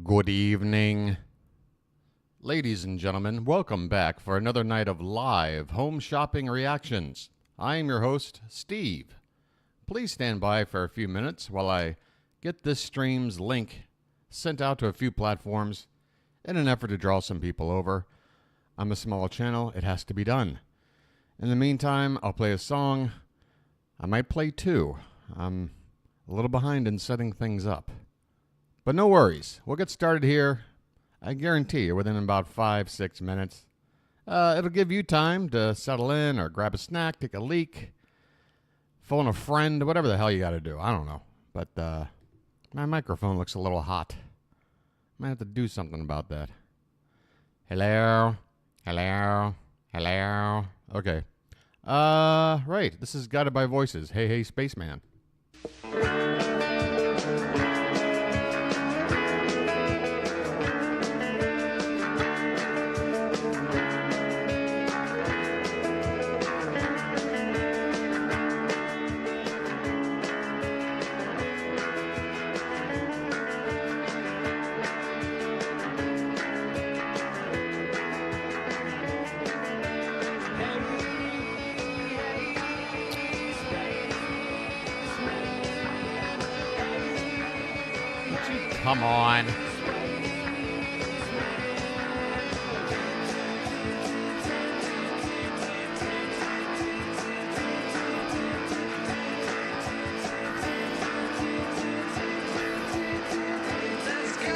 Good evening. Ladies and gentlemen, welcome back for another night of live home shopping reactions. I am your host, Steve. Please stand by for a few minutes while I get this stream's link sent out to a few platforms in an effort to draw some people over. I'm a small channel, it has to be done. In the meantime, I'll play a song. I might play two. I'm a little behind in setting things up. But no worries. We'll get started here. I guarantee you within about 5-6 minutes. It'll give you time to settle in or grab a snack, take a leak, phone a friend, whatever the hell you got to do. I don't know. But my microphone looks a little hot. Might have to do something about that. Hello? Hello? Hello? Okay. Right. This is Guided by Voices. Hey, hey, spaceman. Come on.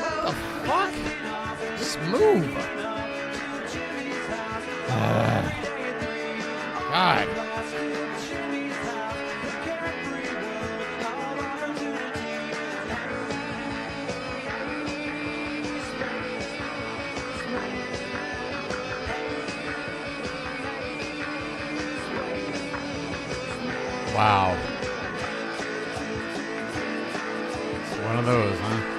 What the fuck? Just move. God. Wow. It's one of those, huh?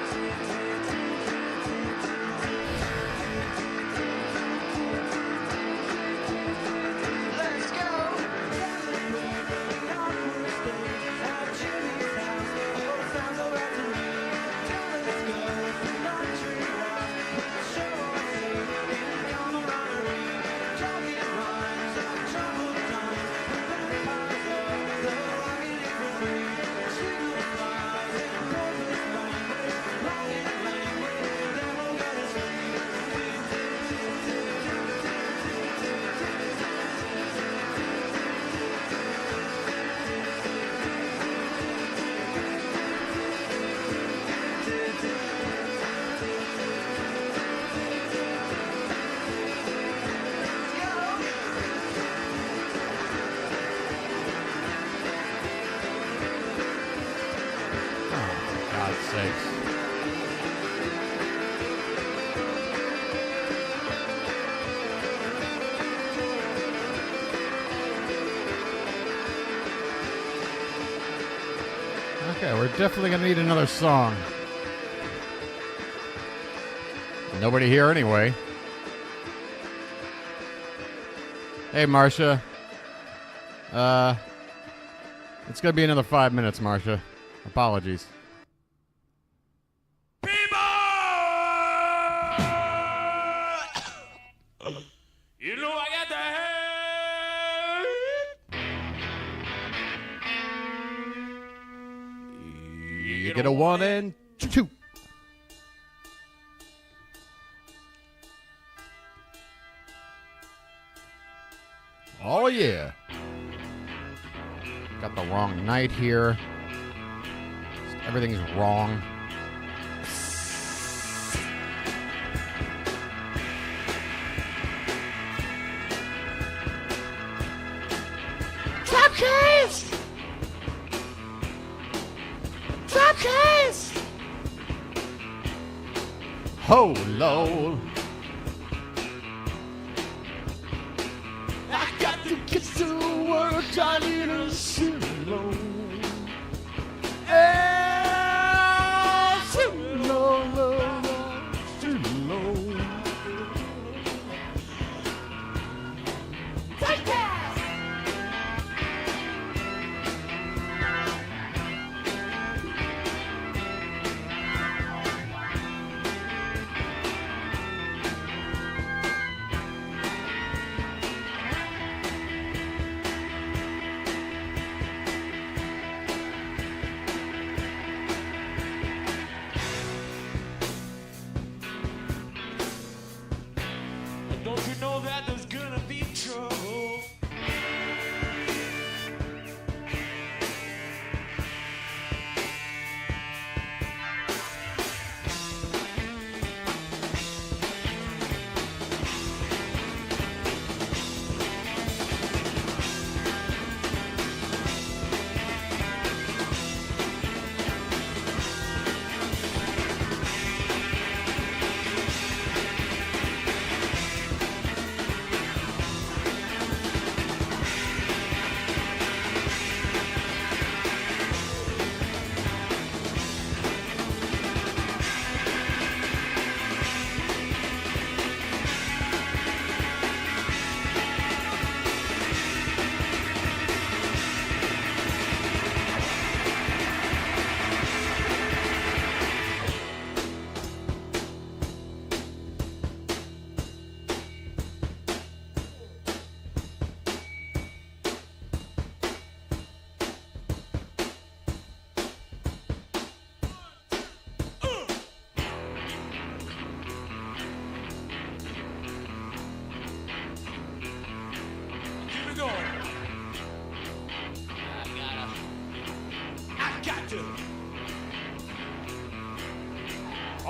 Okay, we're definitely going to need another song. Nobody here anyway. Hey, Marcia. It's going to be another 5 minutes, Marcia. Apologies. You know I got the head. You get a 1 and 2. Oh, yeah. Got the wrong night here. Everything's wrong. Drop keys! Drop keys! Ho, lol. I got to get to work, I need a silo. Take that!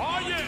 Oh, yeah.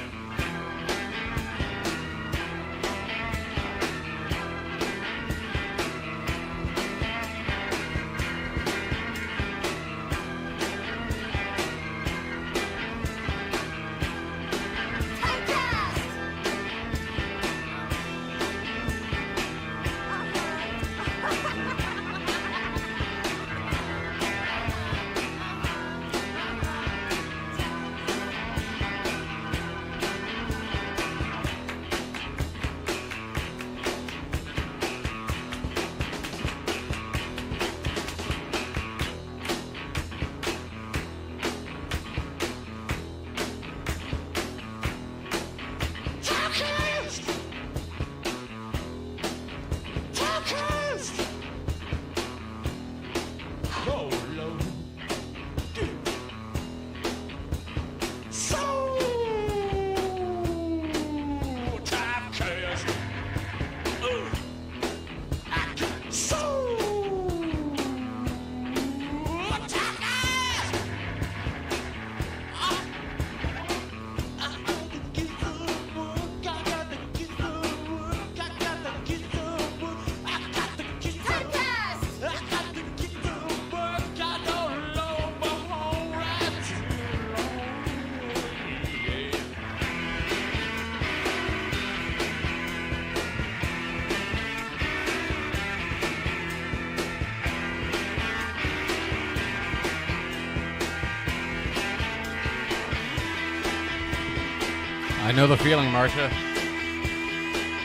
I know the feeling, Marcia.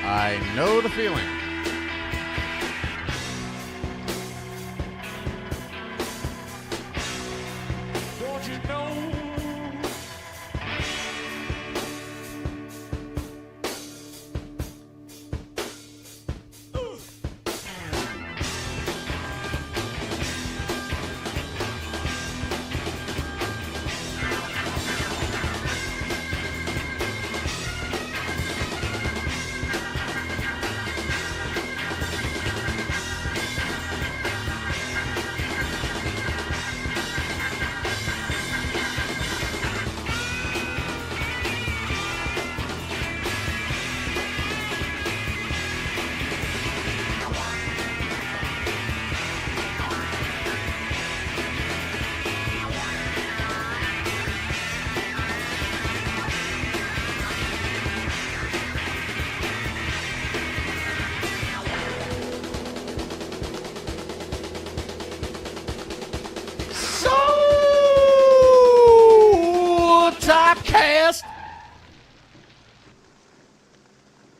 I know the feeling. Don't you know? Typecast.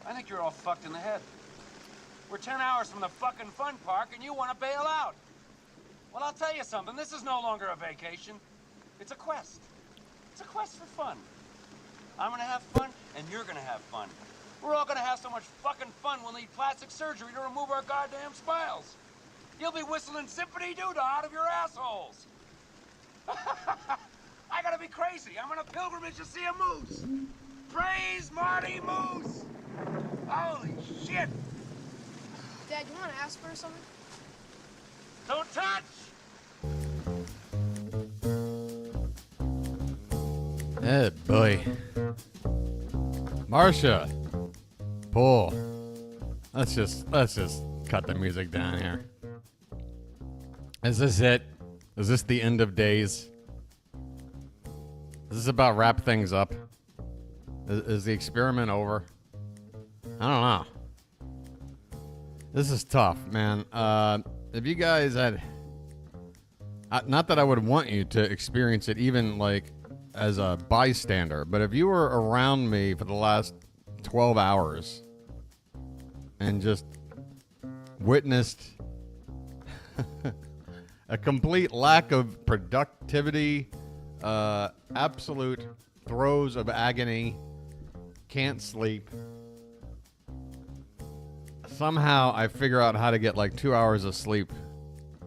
I think you're all fucked in the head. We're 10 hours from the fucking fun park and you want to bail out. Well, I'll tell you something. This is no longer a vacation. It's a quest. It's a quest for fun. I'm gonna have fun and you're gonna have fun. We're all gonna have so much fucking fun we'll need plastic surgery to remove our goddamn smiles. You'll be whistling Symphony Doodah out of your assholes. I gotta be crazy. I'm on a pilgrimage to see a moose. Praise Marty Moose. Holy shit. Dad, you want to ask for something? Don't touch. Oh boy. Marcia. Pull. Let's just cut the music down here. Is this it? Is this the end of days? Is this about wrap things up? Is the experiment over? I don't know. This is tough, man. If you guys had... not that I would want you to experience it even like as a bystander, but if you were around me for the last 12 hours and just witnessed a complete lack of productivity, absolute throes of agony, can't sleep. Somehow I figure out how to get like 2 hours of sleep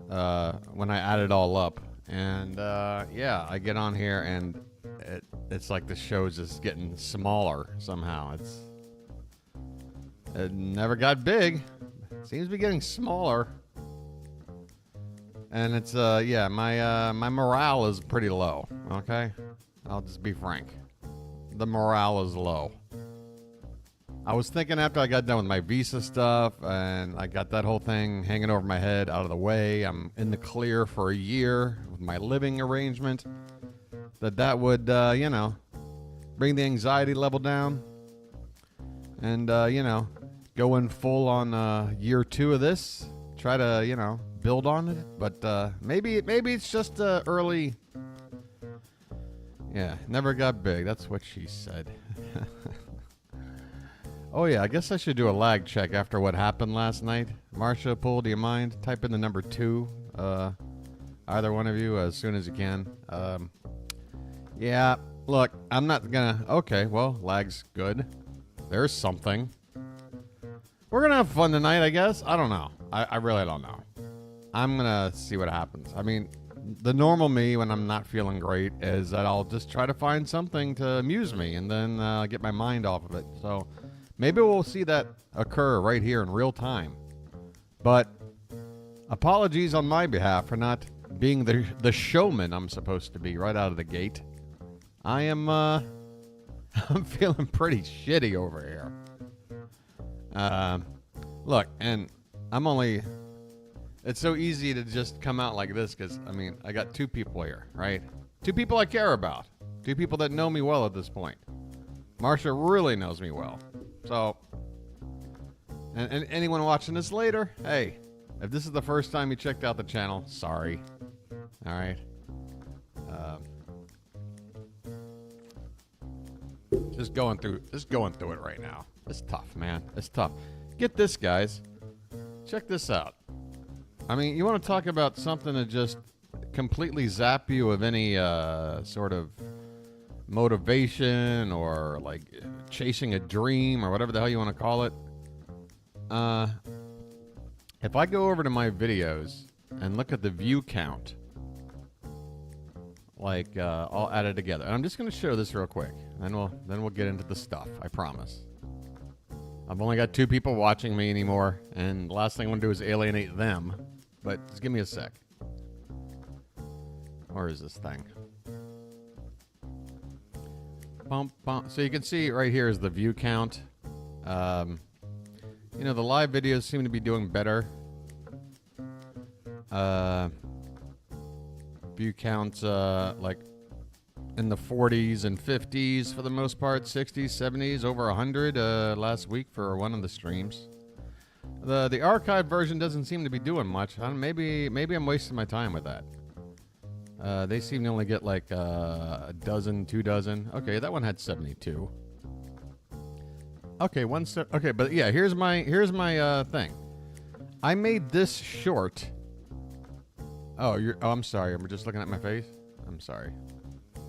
when I add it all up. And yeah, I get on here and it's like the show's just getting smaller somehow. It never got big. It seems to be getting smaller. And it's yeah, my morale is pretty low. Okay, I'll just be frank. the morale is low. I was thinking after I got done with my visa stuff and I got that whole thing hanging over my head out of the way, I'm in the clear for a year with my living arrangement, that would, you know, bring the anxiety level down and, you know, go in full on year 2 of this, try to, you know, build on it. But maybe it's just early. Yeah, never got big. That's what she said. Oh, yeah, I guess I should do a lag check after what happened last night. Marsha, Pool, do you mind? Type in the number 2. Either one of you as soon as you can. Yeah, look, I'm not gonna... Okay, well, lag's good. There's something. We're gonna have fun tonight, I guess. I don't know. I really don't know. I'm gonna see what happens. I mean, the normal me when I'm not feeling great is that I'll just try to find something to amuse me and then get my mind off of it. So... maybe we'll see that occur right here in real time. But apologies on my behalf for not being the showman I'm supposed to be right out of the gate. I am, I'm feeling pretty shitty over here. Look, and I'm only... it's so easy to just come out like this because, I mean, I got 2 people here, right? 2 people I care about. 2 people that know me well at this point. Marsha really knows me well. So, and anyone watching this later, hey, if this is the first time you checked out the channel, sorry. All right. Just going through it right now. It's tough, man. It's tough. Get this, guys. Check this out. I mean, you want to talk about something to just completely zap you of any sort of motivation or like chasing a dream or whatever the hell you want to call it. If I go over to my videos and look at the view count, like all added together, and I'm just going to show this real quick, and then we'll get into the stuff. I promise. I've only got 2 people watching me anymore, and the last thing I want to do is alienate them. But just give me a sec. Where is this thing? Bump, bump. So you can see right here is the view count. You know, the live videos seem to be doing better. View counts like in the 40s and 50s for the most part, 60s, 70s, over 100 last week for one of the streams. The archive version doesn't seem to be doing much. Maybe I'm wasting my time with that. They seem to only get like a dozen, 2 dozen. Okay, that one had 72. Okay, okay, but yeah, here's my thing. I made this short. Oh, I'm sorry. I'm just looking at my face. I'm sorry.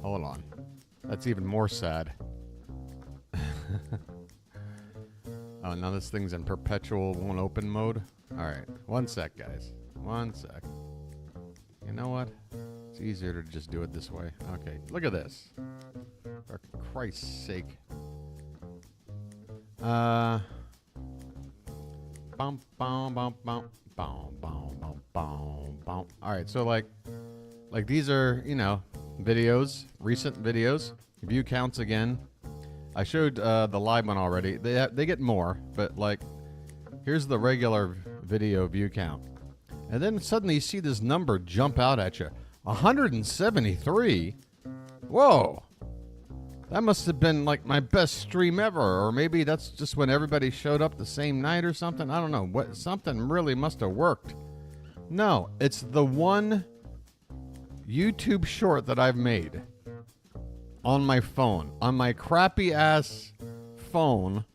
Hold on. That's even more sad. Oh, now this thing's in perpetual won't open mode. All right, 1 sec, guys. 1 sec. You know what? It's easier to just do it this way. Okay, look at this. For Christ's sake. Bum, bum, bum, bum, bum, bum, bum, bum, bum. All right, so like these are, you know, videos, recent videos. View counts again. I showed the live one already. They get more, but like, here's the regular video view count. And then suddenly you see this number jump out at you. 173? Whoa. That must have been like my best stream ever. Or maybe that's just when everybody showed up the same night or something. I don't know. Something really must have worked. No, it's the one YouTube short that I've made on my phone. On my crappy ass phone.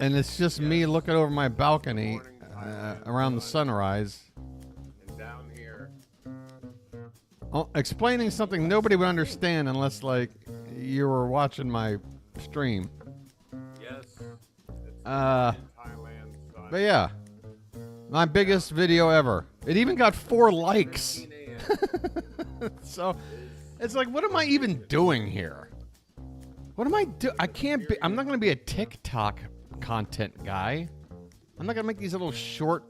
And it's just me looking over my balcony around the sunrise. And down here. Explaining something nobody would understand unless, like, you were watching my stream. Yes. It's But Thailand. yeah. My biggest video ever. It even got 4 likes. So, it's like, what am I even doing here? What am I doing? I'm not going to be a TikTok content guy. I'm not gonna make these little short,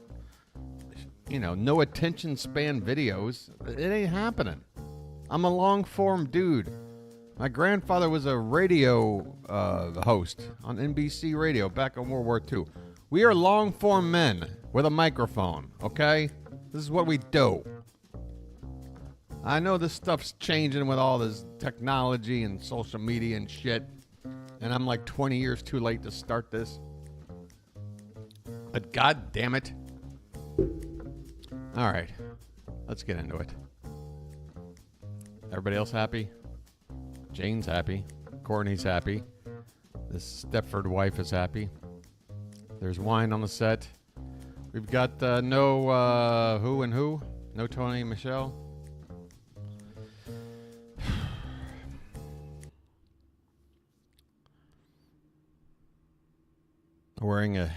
you know, no attention span videos. It ain't happening. I'm a long form dude. My grandfather was a radio host on NBC Radio back in World War II. We are long-form men with a microphone, okay? This is what we do. I know this stuff's changing with all this technology and social media and shit, and I'm like 20 years too late to start this. But god damn it. All right, let's get into it. Everybody else happy? Jane's happy. Courtney's happy. This Stepford wife is happy. There's wine on the set. We've got no who and who. No Tony and Michelle. Wearing a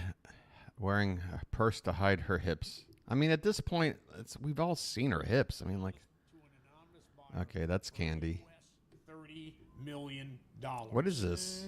purse to hide her hips. I mean, at this point, we've all seen her hips. I mean, like, okay, that's Candy. $30 million. What is this?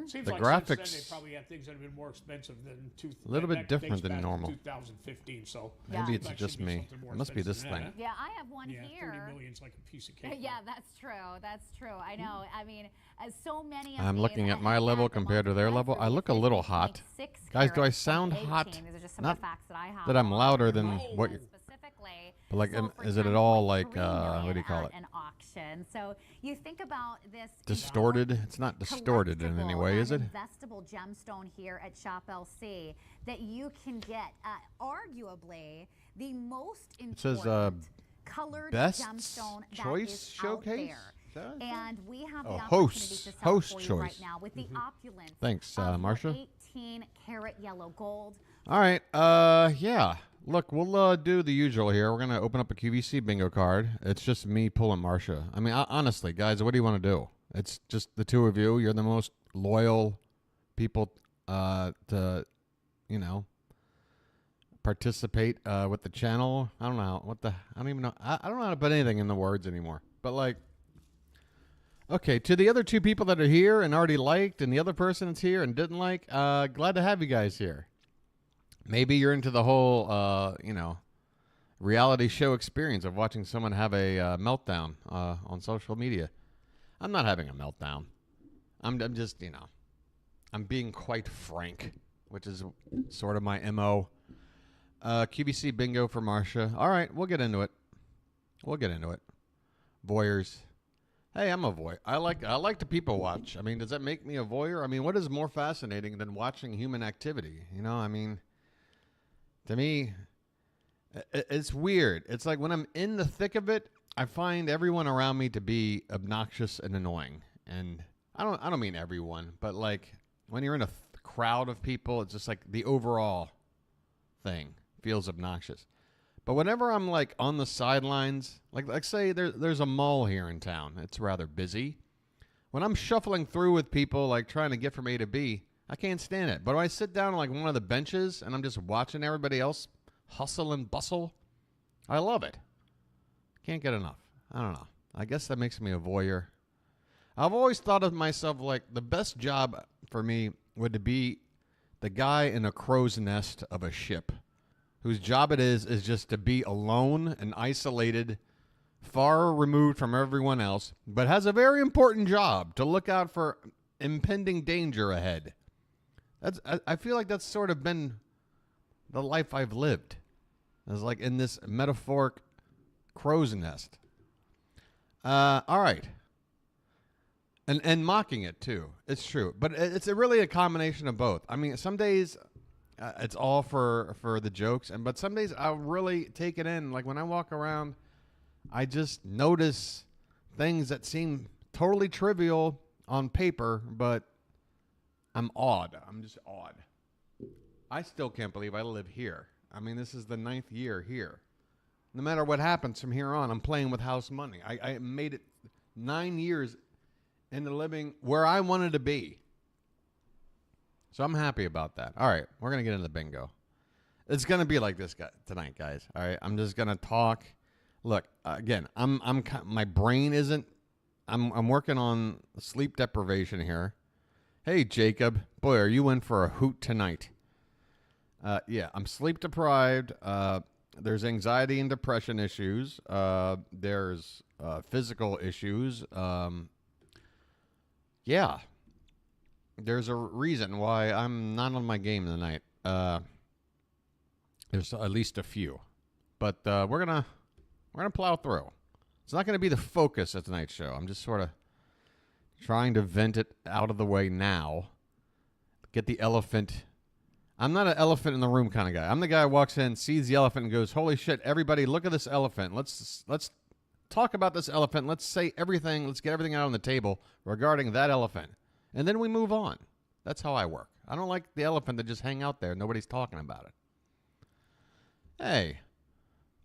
Seems The like graphics since then they probably had things that have been more expensive than a little bit different than back normal. to 2015, so Maybe it's that just should be me. something more It must be this expensive than thing. that, Yeah, I have one huh? here. 30 million's like a piece of cake. Yeah, that's true. That's true. I know. I mean, as so many of I'm these, looking at I my have level the compared to ones their that level. for I you, look a little 15, hot. 6 Guys, do I carats, sound 18. hot? These are just some Not of the facts that I have. that I'm louder than Oh. what you... Specifically. But like, sold for is it at $10.3 all like, million what do you call it? at an auction. So you think about this Distorted? It's not distorted in any way, is it? Investable gemstone here at ShopLC that you can get arguably the most It says important colored best gemstone that choice is showcase? out there. And we have the Oh, opportunity host. to sell Host for you choice. right now with the opulence Thanks, of Marcia. 18 karat yellow gold. All right. Yeah. Look, we'll do the usual here. We're going to open up a QVC bingo card. It's just me pulling Marcia. I mean, honestly, guys, what do you want to do? It's just the two of you. You're the most loyal people to, participate with the channel. I don't know. I don't even know. I don't know how to put anything in the words anymore. But, like, okay, to the other two people that are here and already liked and the other person that's here and didn't like, glad to have you guys here. Maybe you're into the whole, reality show experience of watching someone have a meltdown on social media. I'm not having a meltdown. I'm just, I'm being quite frank, which is sort of my MO. QVC bingo for Marcia. All right, we'll get into it. Voyeurs. Hey, I'm a voyeur. I like to people watch. I mean, does that make me a voyeur? I mean, what is more fascinating than watching human activity? To me, it's weird. It's like when I'm in the thick of it, I find everyone around me to be obnoxious and annoying. And I don't mean everyone, but like when you're in a crowd of people, it's just like the overall thing feels obnoxious. But whenever I'm like on the sidelines, like say there's a mall here in town, it's rather busy. When I'm shuffling through with people, like trying to get from A to B, I can't stand it. But when I sit down on like one of the benches and I'm just watching everybody else hustle and bustle, I love it. Can't get enough. I don't know. I guess that makes me a voyeur. I've always thought of myself like the best job for me would be the guy in a crow's nest of a ship whose job it is just to be alone and isolated, far removed from everyone else, but has a very important job to look out for impending danger ahead. I feel like that's sort of been the life I've lived. It's like in this metaphoric crow's nest. All right. And mocking it, too. It's true. But it's really a combination of both. I mean, some days it's all for the jokes, but some days I'll really take it in. Like when I walk around, I just notice things that seem totally trivial on paper, but I'm awed. I'm just awed. I still can't believe I live here. I mean, this is the 9th year here. No matter what happens from here on, I'm playing with house money. I made it 9 years into living where I wanted to be. So I'm happy about that. All right, we're going to get into the bingo. It's going to be like this tonight, guys. All right, I'm just going to talk. Look, again, my brain isn't. I'm working on sleep deprivation here. Hey, Jacob. Boy, are you in for a hoot tonight. Yeah, I'm sleep deprived. There's anxiety and depression issues. There's physical issues. Yeah. There's a reason why I'm not on my game tonight. There's at least a few. But we're gonna plow through. It's not gonna be the focus of tonight's show. I'm just sort of trying to vent it out of the way now. Get the elephant. I'm not an elephant in the room kind of guy. I'm the guy who walks in, sees the elephant, and goes, "Holy shit! Everybody, look at this elephant. Let's talk about this elephant. Let's say everything. Let's get everything out on the table regarding that elephant, and then we move on." That's how I work. I don't like the elephant that just hang out there. Nobody's talking about it. Hey,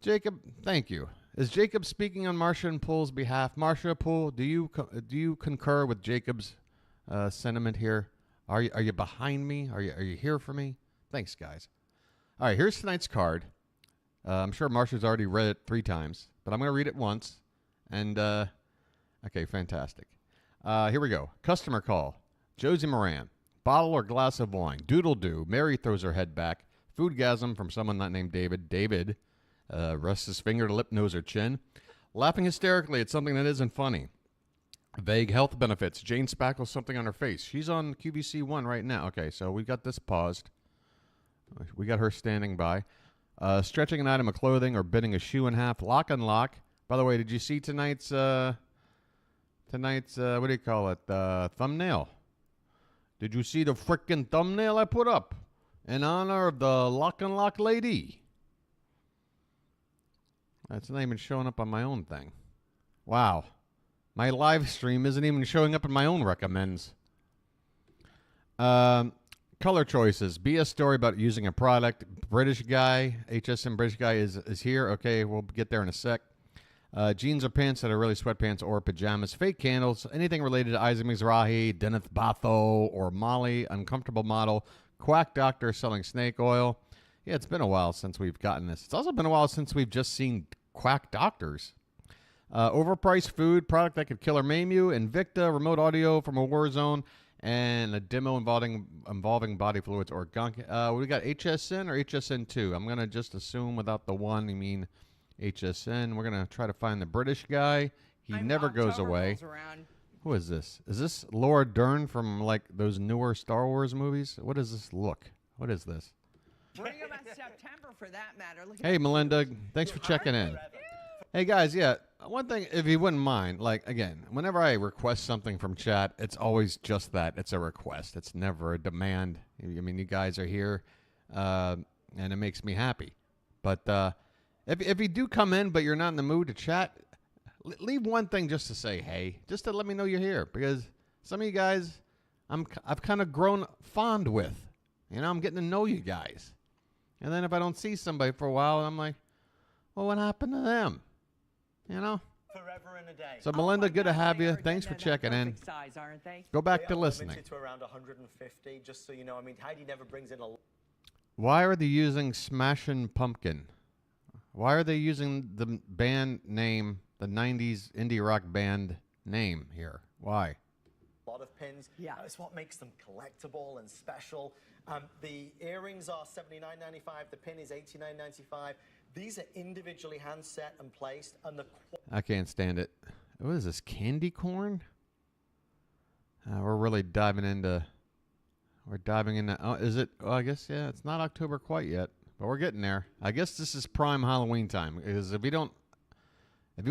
Jacob, thank you. Is Jacob speaking on Marsha and Poole's behalf? Marsha, Poole, do you concur with Jacob's sentiment here? Are you behind me? Are you here for me? Thanks, guys. All right, here's tonight's card. I'm sure Marsha's already read it 3 times, but I'm going to read it once. And, okay, fantastic. Here we go. Customer call. Josie Moran. Bottle or glass of wine. Doodle-doo. Mary throws her head back. Foodgasm from someone not named David. David rests his finger to lip, nose, or chin. Laughing hysterically at something that isn't funny. Vague health benefits. Jane spackles something on her face. She's on QVC 1 right now. Okay, so we got this paused. We got her standing by. Stretching an item of clothing or bending a shoe in half. Lock and lock. By the way, did you see tonight's what do you call it? Thumbnail. Did you see the frickin' thumbnail I put up in honor of the lock and lock lady? That's not even showing up on my own thing. Wow. My live stream isn't even showing up in my own recommends. Color choices. Be a story about using a product. British guy. HSN British guy is here. Okay, we'll get there in a sec. Jeans or pants that are really sweatpants or pajamas. Fake candles. Anything related to Isaac Mizrahi, Deneth Batho, or Molly. Uncomfortable model. Quack doctor selling snake oil. Yeah, it's been a while since we've gotten this. It's also been a while since we've just seen quack doctors. Overpriced food, product that could kill or maim you. Invicta, remote audio from a war zone, and a demo involving body fluids or gunk. We got HSN or HSN2. I'm going to just assume without the one, you mean HSN. We're going to try to find the British guy. He never goes away. Who is this? Is this Laura Dern from, like, those newer Star Wars movies? What does this look? What is this? Bring about September for that matter. Hey, Melinda. Thanks for checking in. Hey, guys, yeah, one thing, if you wouldn't mind, like, again, whenever I request something from chat, it's always just that. It's a request. It's never a demand. I mean, you guys are here, and it makes me happy. But if you do come in, but you're not in the mood to chat, leave one thing just to say hey, just to let me know you're here. Because some of you guys, I've kind of grown fond with. You know, I'm getting to know you guys. And then if I don't see somebody for a while, I'm like, well, what happened to them? You know? Forever and a day. So, Melinda, good to have you. Thanks for checking in. Size, aren't they? Go back to listening. To around 150, just so you know. I mean, Heidi never brings in a... Why are they using Smashing Pumpkin? Why are they using the band name, the 90s indie rock band name here? Why? A lot of pins. Yeah. It's what makes them collectible and special. The earrings are $79.95. The pin is $89.95. These are individually hand set and placed, and the... I can't stand it. What is this, candy corn? We're really diving into... We're diving into... Oh, is it... Oh, I guess, yeah, it's not October quite yet, but we're getting there. I guess this is prime Halloween time, because if you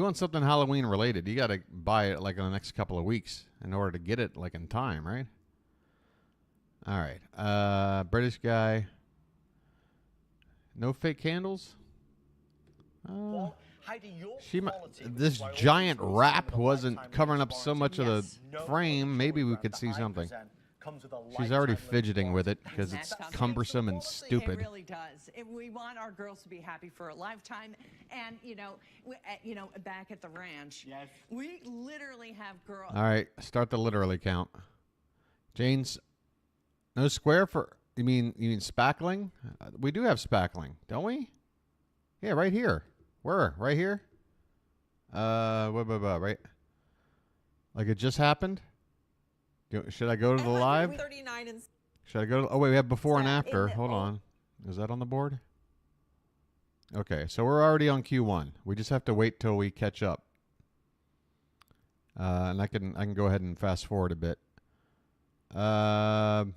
want something Halloween related, you got to buy it, like, in the next couple of weeks in order to get it, like, in time, right? All right. British guy. No fake candles? Well, Heidi, this giant wrap wasn't covering up so much of the frame. Maybe we could see something. She's already fidgeting with it because it's cumbersome and stupid. It really does. We want our girls to be happy for a lifetime. And, back at the ranch, we literally have girls. All right, start the literally count. Jane's, no square for, you mean spackling? We do have spackling, don't we? Yeah, right here. Where? Right here? Right? Like it just happened? Should I go to the live? Should I go to... Oh, wait, we have before and after. Hold on. Is that on the board? Okay, so we're already on Q1. We just have to wait till we catch up. And I can go ahead and fast forward a bit. Well,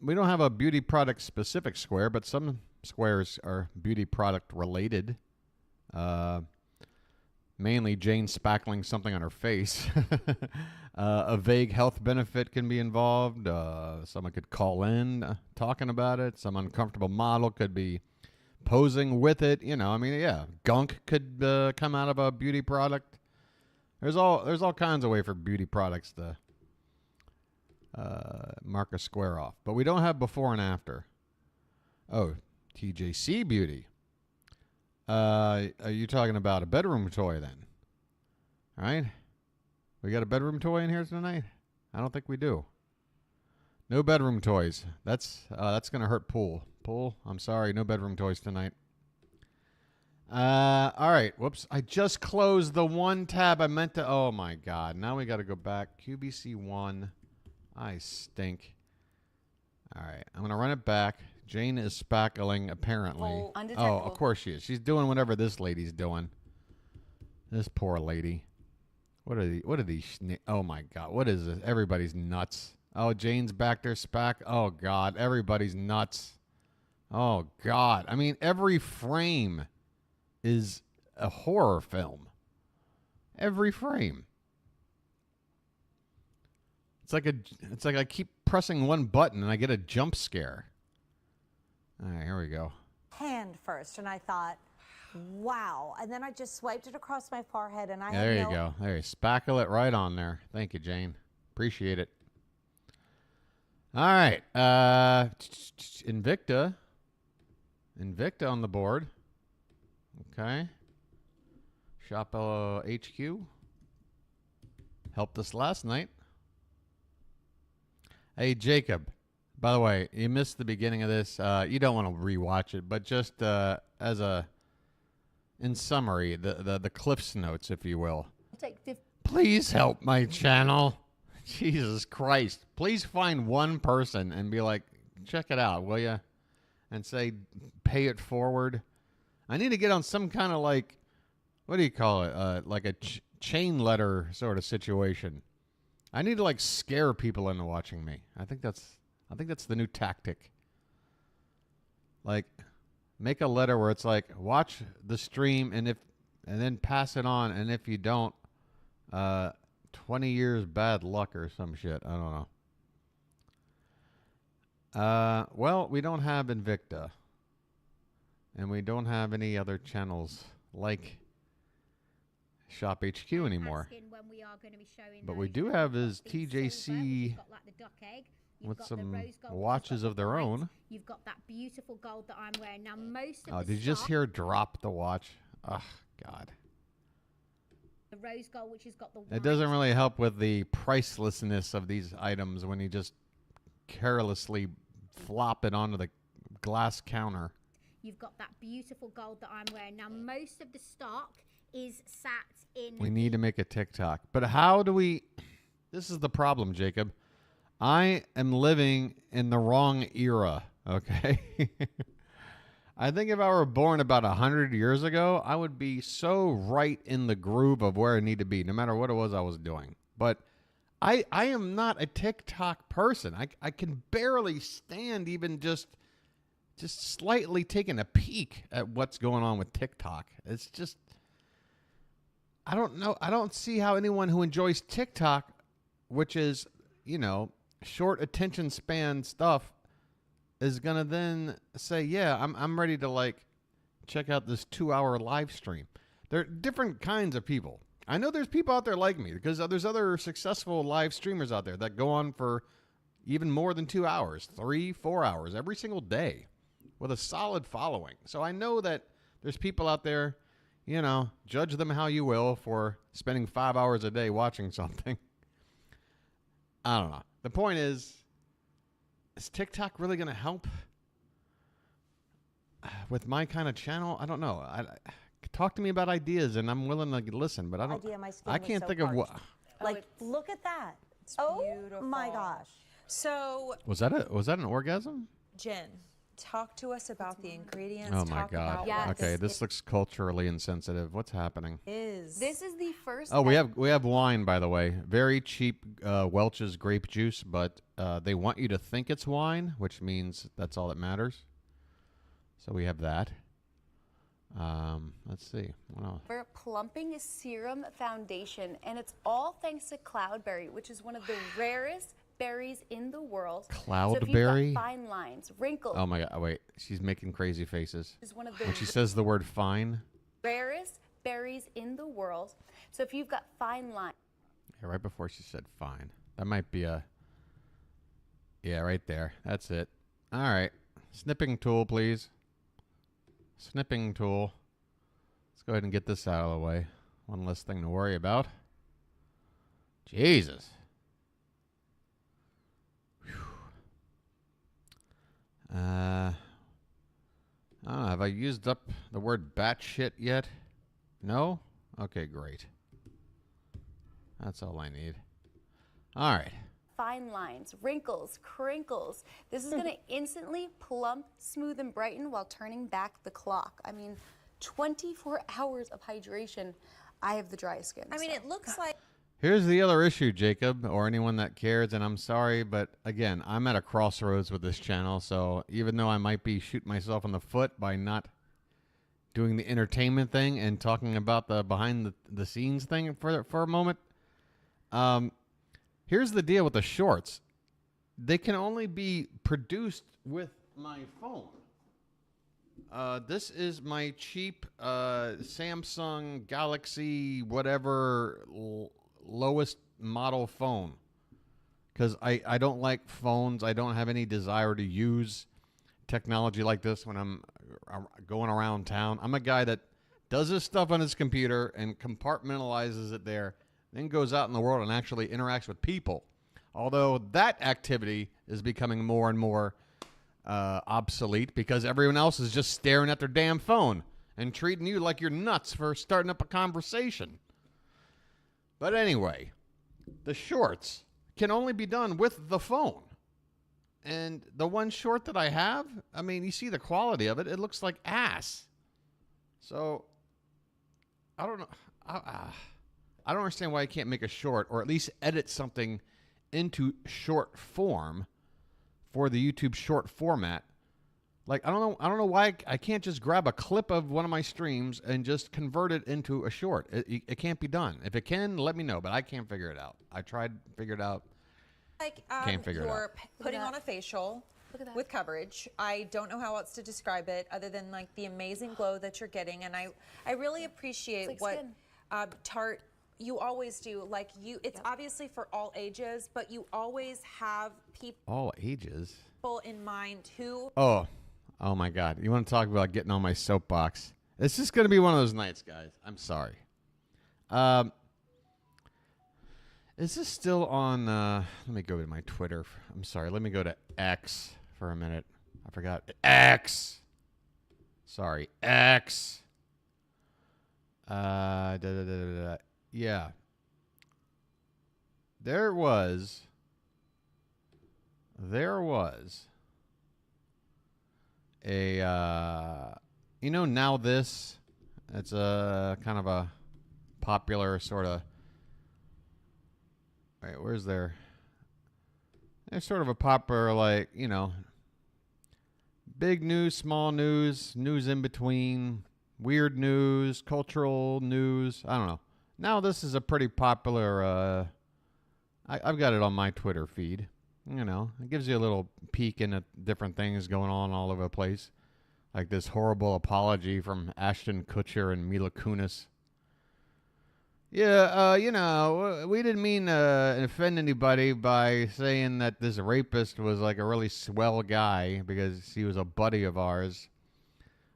we don't have a beauty product specific square, but some squares are beauty product related. Mainly Jane spackling something on her face. A vague health benefit can be involved. Someone could call in talking about it. Some uncomfortable model could be posing with it. You know, I mean, yeah, gunk could come out of a beauty product. There's all kinds of way for beauty products to mark a square off. But we don't have before and after. Oh, TJC beauty. Are you talking about a bedroom toy then? All right. We got a bedroom toy in here tonight? I don't think we do. No bedroom toys. That's going to hurt Pool. Pool, I'm sorry. No bedroom toys tonight. All right. Whoops. I just closed the one tab I meant to. Oh, my God. Now we got to go back. QVC 1. I stink. All right. I'm going to run it back. Jane is spackling, apparently. Oh, of course she is. She's doing whatever this lady's doing. This poor lady. What are these? Oh, my God. What is this? Everybody's nuts. Oh, Jane's back there spack. Oh, God. Everybody's nuts. Oh, God. I mean, every frame is a horror film. Every frame. It's like I keep pressing one button and I get a jump scare. All right, here we go. Hand first, and I thought, wow. And then I just swiped it across my forehead, and there you go. There you spackle it right on there. Thank you, Jane. Appreciate it. All right, Invicta on the board. Okay. Shop HQ helped us last night. Hey, Jacob. By the way, you missed the beginning of this. You don't want to rewatch it, but just in summary, the Cliff's Notes, if you will. Please help my channel. Jesus Christ. Please find one person and be like, check it out, will you? And say, pay it forward. I need to get on some kind of like, what do you call it? Like a chain letter sort of situation. I need to like scare people into watching me. I think that's the new tactic. Like, make a letter where it's like, watch the stream and then pass it on, and if you don't, 20 years bad luck or some shit. I don't know. Well, we don't have Invicta, and we don't have any other channels like Shop HQ anymore. But we do have his TJC with some watches of their own. You've got that beautiful gold that I'm wearing now. Most of oh, did you just hear drop the watch? Oh, God. The rose gold, which has got the. It doesn't really help with the pricelessness of these items when you just carelessly flop it onto the glass counter. You've got that beautiful gold that I'm wearing now. Most of the stock is sat in. We need to make a TikTok, but how do we? This is the problem, Jacob. I am living in the wrong era, okay? I think if I were born about 100 years ago, I would be so right in the groove of where I need to be, no matter what it was I was doing. But I am not a TikTok person. I can barely stand even just slightly taking a peek at what's going on with TikTok. It's just, I don't know. I don't see how anyone who enjoys TikTok, which is, you know, short attention span stuff, is gonna then say, yeah, I'm ready to like check out this 2-hour live stream. There are different kinds of people. I know there's people out there like me because there's other successful live streamers out there that go on for even more than 2 hours, 3-4 hours every single day with a solid following. So I know that there's people out there, you know, judge them how you will for spending 5 hours a day watching something. I don't know. The point is TikTok really going to help with my kind of channel? I don't know. Talk to me about ideas, and I'm willing to listen, but I can't think of what. Like, look at that. It's beautiful. Oh my gosh. So was that an orgasm? Jen, Talk to us about the ingredients. Oh my Talk God. about Yes. what Okay, this looks culturally insensitive. What's happening? is. This is the first. Oh, we have wine, by the way. Very cheap Welch's grape juice, but they want you to think it's wine, which means that's all that matters. So we have that. Let's see. What else? For plumping serum foundation, and it's all thanks to cloudberry, which is one of the rarest berries in the world. So if Cloudberry? you've got fine lines, wrinkles, Oh my God! Wait, she's making crazy faces is one of the when she says the word "fine." rarest berries in the world. So if you've got fine lines, Yeah, right before she said "fine," that might be a. Yeah, right there. That's it. All right, snipping tool, please. Snipping tool. Let's go ahead and get this out of the way. One less thing to worry about. Jesus. I don't know. Have I used up the word batshit yet? No? Okay, great. That's all I need. All right. fine lines, wrinkles, crinkles. This is going to instantly plump, smooth, and brighten while turning back the clock. I mean, 24 hours of hydration. I have the driest skin. I mean, it looks like. Here's the other issue, Jacob, or anyone that cares, and I'm sorry, but again, I'm at a crossroads with this channel, so even though I might be shooting myself in the foot by not doing the entertainment thing and talking about the behind-the-scenes thing for a moment, here's the deal with the shorts. They can only be produced with my phone. This is my cheap Samsung Galaxy whatever lowest model phone, because I don't like phones. I don't have any desire to use technology like this when I'm going around town. I'm a guy that does this stuff on his computer and compartmentalizes it there, then goes out in the world and actually interacts with people. Although that activity is becoming more and more obsolete because everyone else is just staring at their damn phone and treating you like you're nuts for starting up a conversation. But anyway, the shorts can only be done with the phone. And the one short that I have, I mean, you see the quality of it. It looks like ass. So, I don't know. I don't understand why I can't make a short or at least edit something into short form for the YouTube short format. Like, I don't know why I can't just grab a clip of one of my streams and just convert it into a short. It can't be done. If it can, let me know, but I can't figure it out. I tried to figure it out. Like Can't figure it out. you're putting on a facial with coverage. I don't know how else to describe it other than like the amazing glow that you're getting, and I really appreciate It's like what Tarte you always do. Like it's obviously for all ages, but you always have All ages? people in mind who. Oh my God. You want to talk about getting on my soapbox? It's just going to be one of those nights, guys. I'm sorry. Is this still on? Let me go to my Twitter. I'm sorry. Let me go to X for a minute. I forgot. X. Sorry. X. Yeah. There was a, Now This, it's a kind of a popular sort of, wait, where's there? It's sort of a popular, like, big news, small news, news in between, weird news, cultural news. I don't know. Now This is a pretty popular, I've got it on my Twitter feed. It gives you a little peek into different things going on all over the place. Like this horrible apology from Ashton Kutcher and Mila Kunis. Yeah, we didn't mean to offend anybody by saying that this rapist was like a really swell guy because he was a buddy of ours.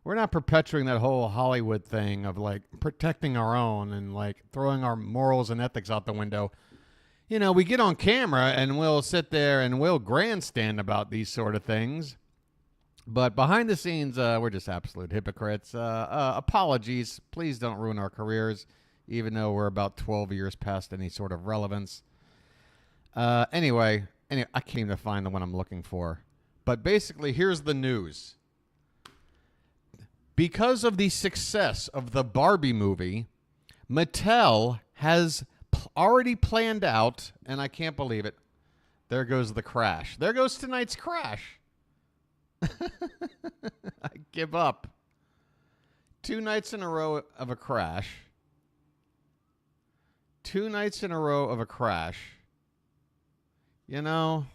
We're not perpetuating that whole Hollywood thing of like protecting our own and like throwing our morals and ethics out the window. We get on camera and we'll sit there and we'll grandstand about these sort of things. But behind the scenes, we're just absolute hypocrites. Apologies. Please don't ruin our careers, even though we're about 12 years past any sort of relevance. Anyway, I can't even find the one I'm looking for. But basically, here's the news. Because of the success of the Barbie movie, Mattel has already planned out, and I can't believe it, there goes the crash. There goes tonight's crash. I give up. 2 nights in a row of a crash. 2 nights in a row of a crash. You know.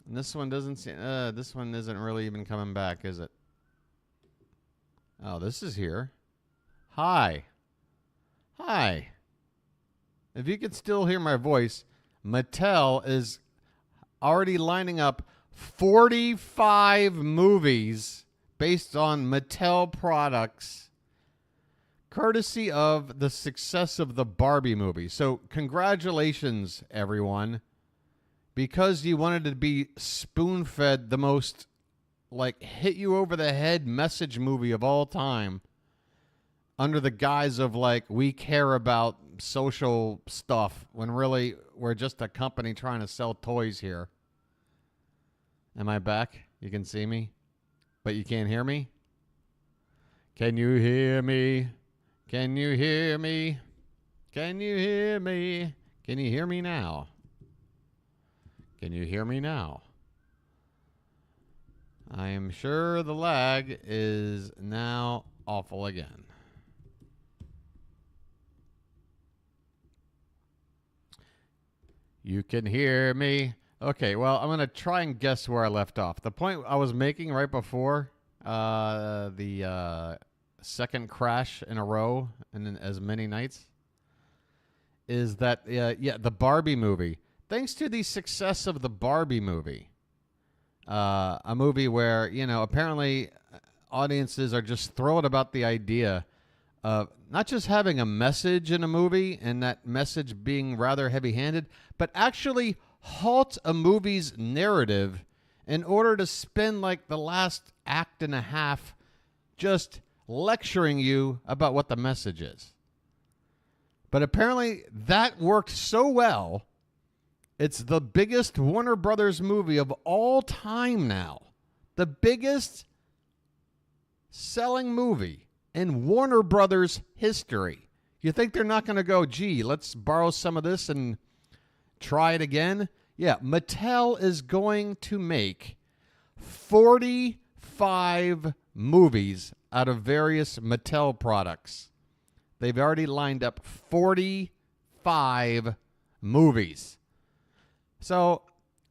And this one doesn't seem, this one isn't really even coming back, is it? Oh, this is here. Hi. If you could still hear my voice, Mattel is already lining up 45 movies based on Mattel products, courtesy of the success of the Barbie movie. So congratulations, everyone. Because you wanted to be spoon-fed the most, like, hit-you-over-the-head message movie of all time under the guise of, like, we care about social stuff when really we're just a company trying to sell toys here. Am I back? You can see me, but you can't hear me? Can you hear me? Can you hear me? Can you hear me? Can you hear me now? Can you hear me now? I am sure the lag is now awful again. You can hear me. Okay, well, I'm going to try and guess where I left off. The point I was making right before the second crash in a row and in as many nights is that, the Barbie movie. Thanks to the success of the Barbie movie, a movie where, apparently audiences are just thrilled about the idea of not just having a message in a movie and that message being rather heavy-handed, but actually halt a movie's narrative in order to spend like the last act and a half just lecturing you about what the message is. But apparently that worked so well, it's the biggest Warner Brothers movie of all time now. The biggest selling movie in Warner Brothers history. You think they're not going to go, gee, let's borrow some of this and try it again? Yeah, Mattel is going to make 45 movies out of various Mattel products. They've already lined up 45 movies. So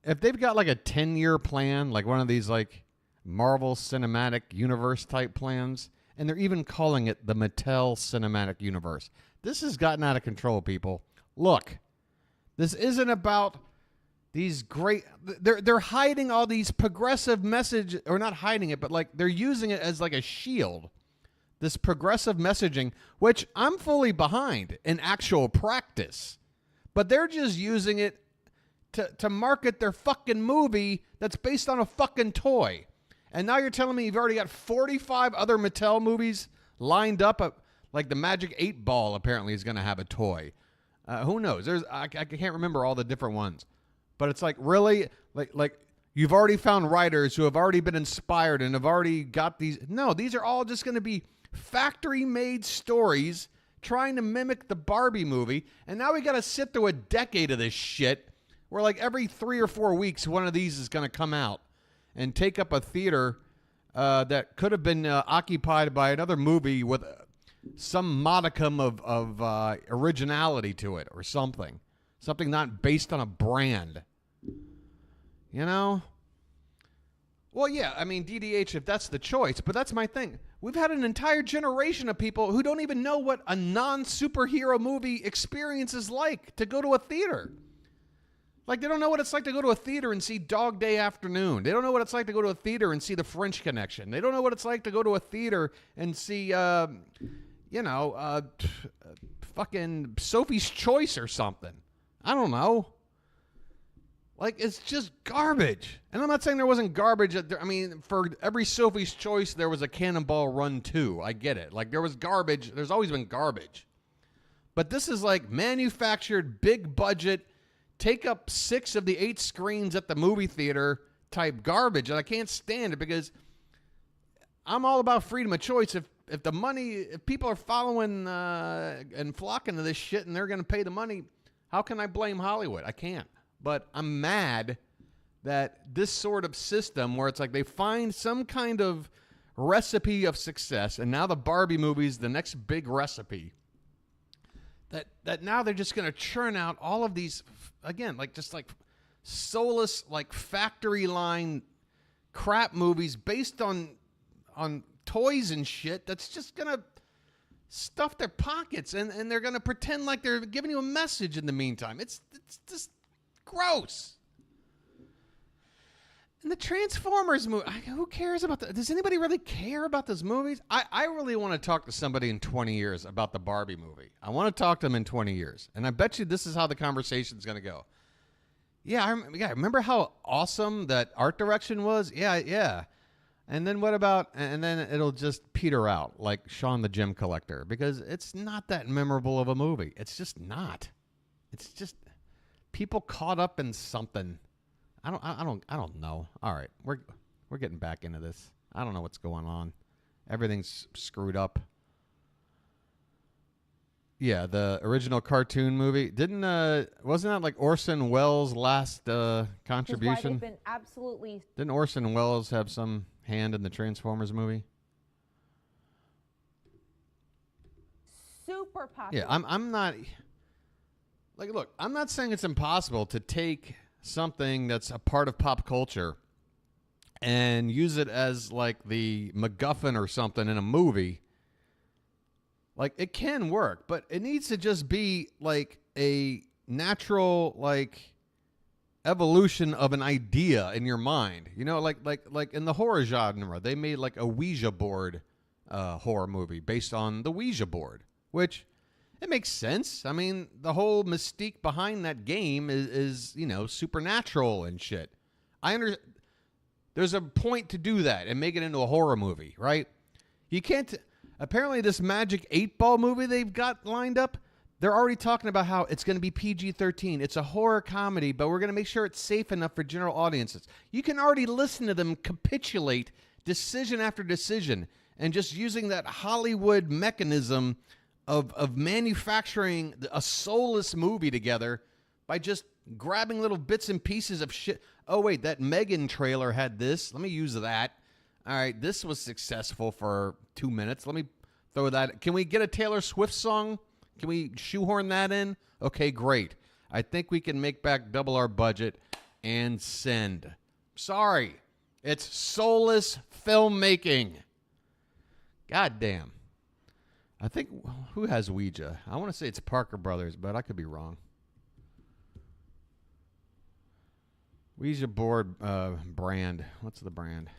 if they've got like a 10-year plan, like one of these like Marvel Cinematic Universe type plans, and they're even calling it the Mattel Cinematic Universe. This has gotten out of control, people. Look, this isn't about these great... They're hiding all these progressive message, or not hiding it, but like they're using it as like a shield. This progressive messaging, which I'm fully behind in actual practice. But they're just using it to market their fucking movie that's based on a fucking toy. And now you're telling me you've already got 45 other Mattel movies lined up. Like the Magic 8 Ball apparently is going to have a toy. Who knows? I can't remember all the different ones. But it's like, really? Like you've already found writers who have already been inspired and have already got these. No, these are all just going to be factory-made stories trying to mimic the Barbie movie. And now we got to sit through a decade of this shit where like every 3 or 4 weeks one of these is going to come out and take up a theater that could have been occupied by another movie with some modicum of originality to it or something. Something not based on a brand. You know? Well, yeah, I mean, DDH, if that's the choice, but that's my thing. We've had an entire generation of people who don't even know what a non-superhero movie experience is like to go to a theater. Like, they don't know what it's like to go to a theater and see Dog Day Afternoon. They don't know what it's like to go to a theater and see The French Connection. They don't know what it's like to go to a theater and see, fucking Sophie's Choice or something. I don't know. Like, it's just garbage. And I'm not saying there wasn't garbage. I mean, for every Sophie's Choice, there was a Cannonball Run 2. I get it. Like, there was garbage. There's always been garbage. But this is like manufactured, big budget, take up 6 of the 8 screens at the movie theater type garbage. And I can't stand it because I'm all about freedom of choice. If the money, if people are following and flocking to this shit and they're going to pay the money, how can I blame Hollywood? I can't. But I'm mad that this sort of system where it's like they find some kind of recipe of success, and now the Barbie movie's the next big recipe, that now they're just going to churn out all of these, again, like just like soulless, like factory line crap movies based on toys and shit that's just going to stuff their pockets, and they're going to pretend like they're giving you a message in the meantime. It's just gross. And the Transformers movie, who cares about that? Does anybody really care about those movies? I really want to talk to somebody in 20 years about the Barbie movie. I want to talk to them in 20 years. And I bet you this is how the conversation's going to go. Yeah, remember how awesome that art direction was? Yeah. And then what about, and then it'll just peter out like Shaun the Gem Collector, because it's not that memorable of a movie. It's just not. It's just people caught up in something. I don't know. All right, we're getting back into this. I don't know what's going on. Everything's screwed up. Yeah, the original cartoon movie wasn't that like Orson Welles' last contribution? They've been absolutely. Didn't Orson Welles have some hand in the Transformers movie? Super popular. Yeah, I'm not. Like, look, I'm not saying it's impossible to take something that's a part of pop culture and use it as like the MacGuffin or something in a movie. Like, it can work, but it needs to just be like a natural, like, evolution of an idea in your mind. You know, like in the horror genre, they made like a Ouija board horror movie based on the Ouija board, which it makes sense. I mean, the whole mystique behind that game is you know, supernatural and shit. There's a point to do that and make it into a horror movie, right? You can't. Apparently, this Magic 8-Ball movie they've got lined up, they're already talking about how it's going to be PG-13. It's a horror comedy, but we're going to make sure it's safe enough for general audiences. You can already listen to them capitulate decision after decision and just using that Hollywood mechanism of manufacturing a soulless movie together by just grabbing little bits and pieces of shit. Oh, wait, that Megan trailer had this. Let me use that. All right, this was successful for 2 minutes. Let me throw that. Can we get a Taylor Swift song? Can we shoehorn that in? Okay, great. I think we can make back double our budget and send. Sorry. It's soulless filmmaking. God damn. I think, who has Ouija? I want to say it's Parker Brothers, but I could be wrong. Ouija board brand. What's the brand?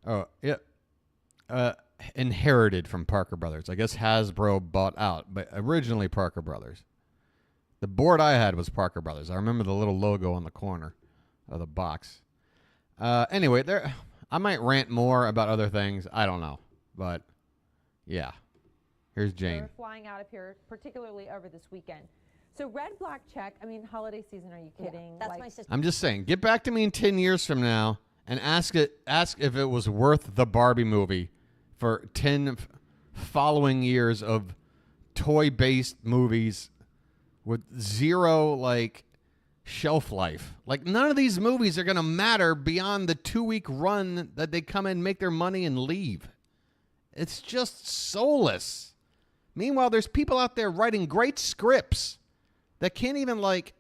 Oh, yeah. Inherited from Parker Brothers. I guess Hasbro bought out, but originally Parker Brothers. The board I had was Parker Brothers. I remember the little logo on the corner of the box. Anyway, I might rant more about other things. I don't know. But, yeah. Here's Jane. They're flying out of here, particularly over this weekend. So red, black, check. I mean, holiday season, are you kidding? Yeah, that's my sister. I'm just saying, get back to me in 10 years from now and ask if it was worth the Barbie movie for 10 following years of toy-based movies with zero, like, shelf life. Like, none of these movies are going to matter beyond the 2-week run that they come in, make their money, and leave. It's just soulless. Meanwhile, there's people out there writing great scripts that can't even, like,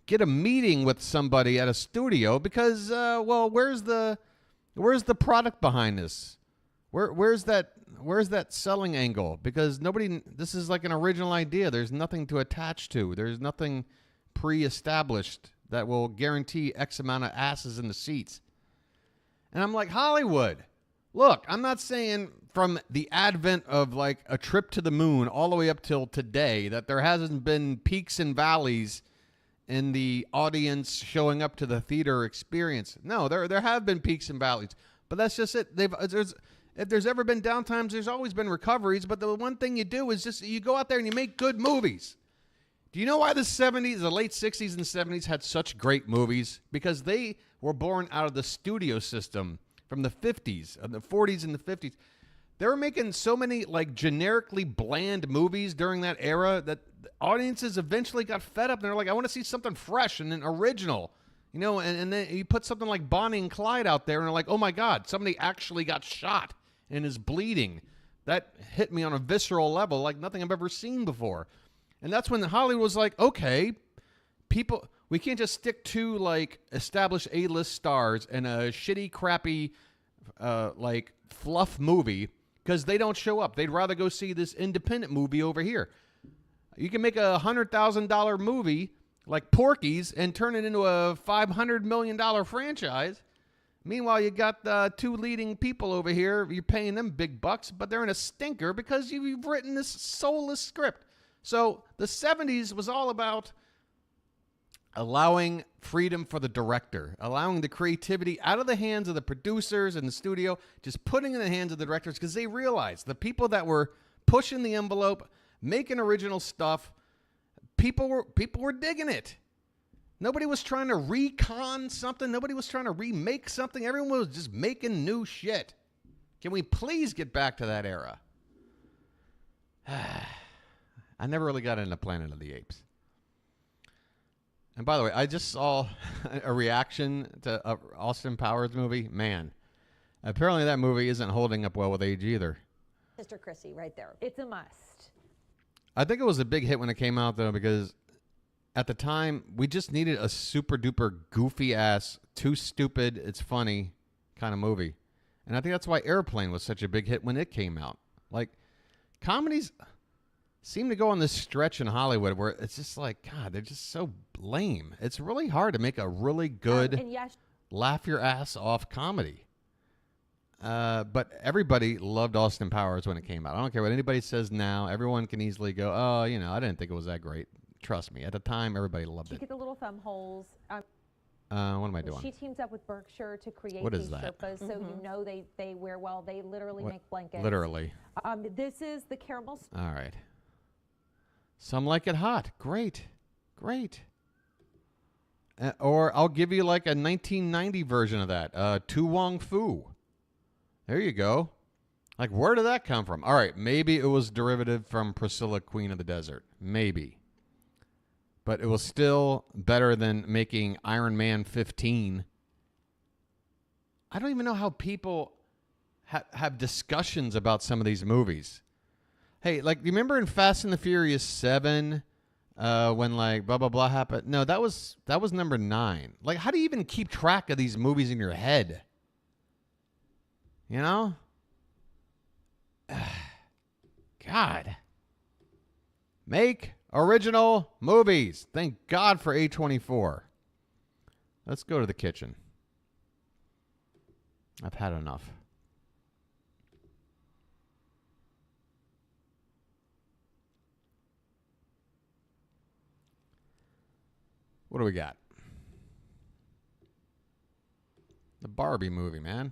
get a meeting with somebody at a studio because, well, where's the product behind this? Where's that selling angle? Because this is like an original idea. There's nothing to attach to. There's nothing pre-established that will guarantee X amount of asses in the seats. And I'm like, Hollywood, look, I'm not saying from the advent of like a trip to the moon all the way up till today that there hasn't been peaks and valleys in the audience showing up to the theater experience. No, there have been peaks and valleys, but that's just it. If there's ever been downtimes, there's always been recoveries. But the one thing you do is just you go out there and you make good movies. Do you know why the 70s, the late 60s and 70s had such great movies? Because they were born out of the studio system from the 50s, the 40s and the 50s. They were making so many like generically bland movies during that era that audiences eventually got fed up and they're like, I want to see something fresh and then original. You know, and then you put something like Bonnie and Clyde out there and they're like, oh my God, somebody actually got shot and is bleeding. That hit me on a visceral level like nothing I've ever seen before. And that's when Hollywood was like, okay, people, we can't just stick to like established A-list stars and a shitty, crappy, like fluff movie because they don't show up. They'd rather go see this independent movie over here. You can make a $100,000 movie like Porky's and turn it into a $500 million franchise. Meanwhile, you got the two leading people over here. You're paying them big bucks, but they're in a stinker because you've written this soulless script. So the 70s was all about allowing freedom for the director, allowing the creativity out of the hands of the producers and the studio, just putting it in the hands of the directors because they realized the people that were pushing the envelope, making original stuff, people were digging it. Nobody was trying to recon something. Nobody was trying to remake something. Everyone was just making new shit. Can we please get back to that era? I never really got into Planet of the Apes. And by the way, I just saw a reaction to Austin Powers movie. Man, apparently that movie isn't holding up well with age either. Sister Chrissy, right there. It's a must. I think it was a big hit when it came out, though, because at the time, we just needed a super duper goofy ass, too stupid, it's funny kind of movie. And I think that's why Airplane was such a big hit when it came out. Like, comedies seem to go on this stretch in Hollywood where it's just like, God, they're just so lame. It's really hard to make a really good, and yes, laugh your ass off comedy. But everybody loved Austin Powers when it came out. I don't care what anybody says now. Everyone can easily go, oh, you know, I didn't think it was that great. Trust me. At the time, everybody loved you it. get the little thumb holes. What am I doing? She teams up with Berkshire to create What is these that? Sherpas, so you know they wear well. They literally make blankets. Literally. This is the caramel. All right. Some like it hot. Great. Great. Or I'll give you like a 1990 version of that. Tu Wong Fu. There you go. Like, where did that come from? All right, maybe it was derivative from Priscilla, Queen of the Desert. Maybe. But it was still better than making Iron Man 15. I don't even know how people have discussions about some of these movies. Hey, like, you remember in Fast and the Furious 7 when, like, blah, blah, blah happened? No, that was number 9. Like, how do you even keep track of these movies in your head? You know? God. Make original movies. Thank God for A24. Let's go to the kitchen. I've had enough. What do we got? The Barbie movie, man.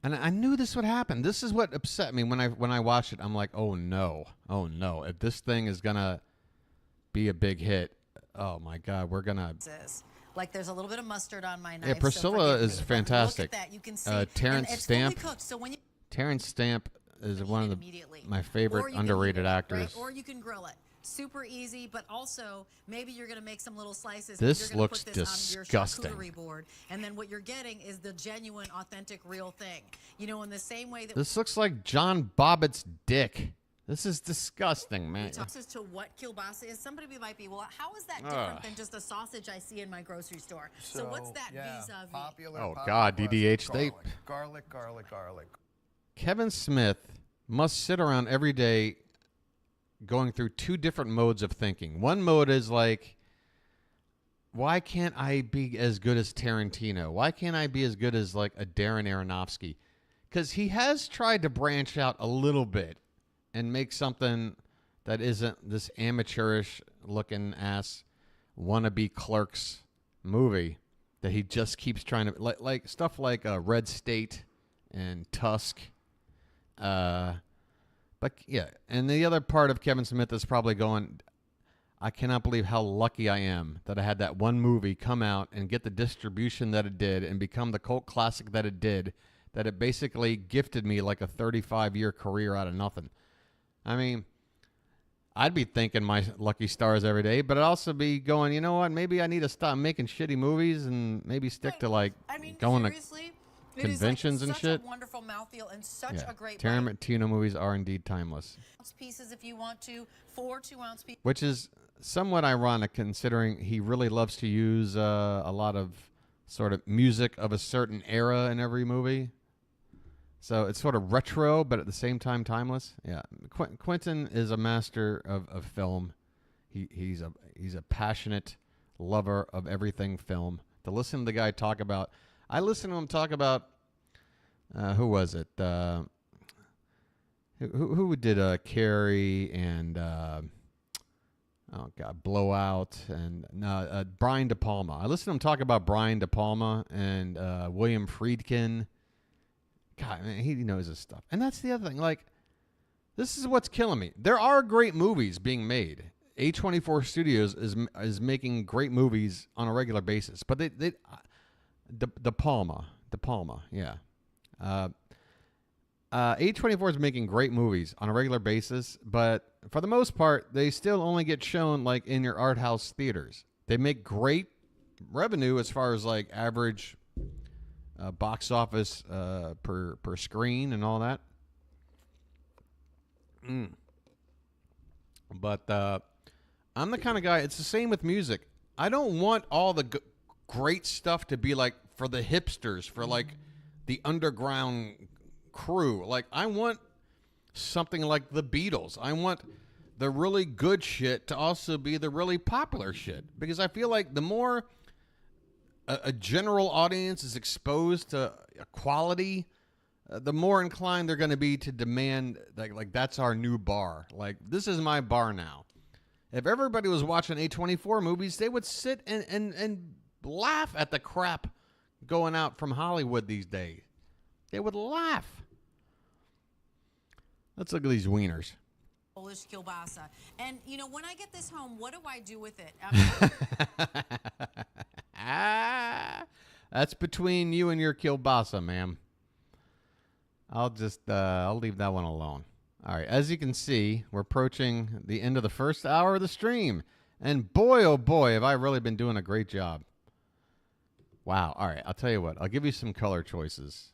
And I knew this would happen. This is what upset me when I watched it. I'm like, oh no. If this thing is gonna be a big hit, oh my God, we're gonna. Like there's a little bit of mustard on my knife. Yeah, Priscilla so is fantastic. Look at that. You can see Terrence it's Stamp. fully cooked, so when you Terrence Stamp is one of my favorite underrated actors. Right? Or you can grill it. Super easy, but also maybe you're going to make some little slices. This you're looks put this disgusting. on your charcuterie board, and then what you're getting is the genuine, authentic, real thing. You know, in the same way that this looks like John Bobbitt's dick. This is disgusting, man. As to what kielbasa is, somebody might be, well, how is that different than just a sausage I see in my grocery store? So what's that vis-a-vis? Oh God, DDH, garlic. Kevin Smith must sit around every day going through two different modes of thinking. One mode is like, why can't I be as good as Tarantino? Why can't I be as good as like a Darren Aronofsky? Because he has tried to branch out a little bit and make something that isn't this amateurish looking ass wannabe Clerks movie that he just keeps trying to like stuff like Red State and Tusk. But yeah, and the other part of Kevin Smith is probably going, I cannot believe how lucky I am that I had that one movie come out and get the distribution that it did and become the cult classic that it did, that it basically gifted me like a 35-year career out of nothing. I mean, I'd be thanking my lucky stars every day, but I'd also be going, you know what, maybe I need to stop making shitty movies and maybe stick to like going seriously, to conventions and shit. Such a wonderful mouthfeel and such a great Tarantino movies are indeed timeless. Pieces if you want to, 4 2-ounce pieces. Which is somewhat ironic considering he really loves to use a lot of sort of music of a certain era in every movie. So it's sort of retro, but at the same time timeless. Yeah, Quentin is a master of film. He's a passionate lover of everything film. To listen to the guy talk about, I listened to him talk about who was it? Who did Carrie and Blowout and Brian De Palma. I listened to him talk about Brian De Palma and William Friedkin. God, man, he knows his stuff. And that's the other thing. Like, this is what's killing me. There are great movies being made. A24 Studios is making great movies on a regular basis. But De Palma, yeah. A24 is making great movies on a regular basis, but for the most part, they still only get shown like in your art house theaters. They make great revenue as far as like average box office per screen and all that. But I'm the kind of guy, it's the same with music. I don't want all the great stuff to be like for the hipsters, for like the underground crew. Like, I want something like the Beatles. I want the really good shit to also be the really popular shit, because I feel like the more a general audience is exposed to quality, the more inclined they're going to be to demand like that's our new bar. Like, this is my bar now. If everybody was watching A24 movies, they would sit and laugh at the crap going out from Hollywood these days. They would laugh. Let's look at these wieners. Polish kielbasa. And, you know, when I get this home, what do I do with it? That's between you and your kielbasa, ma'am. I'll leave that one alone. All right, as you can see, we're approaching the end of the first hour of the stream. And boy, oh boy, have I really been doing a great job. Wow. All right, I'll tell you what. I'll give you some color choices.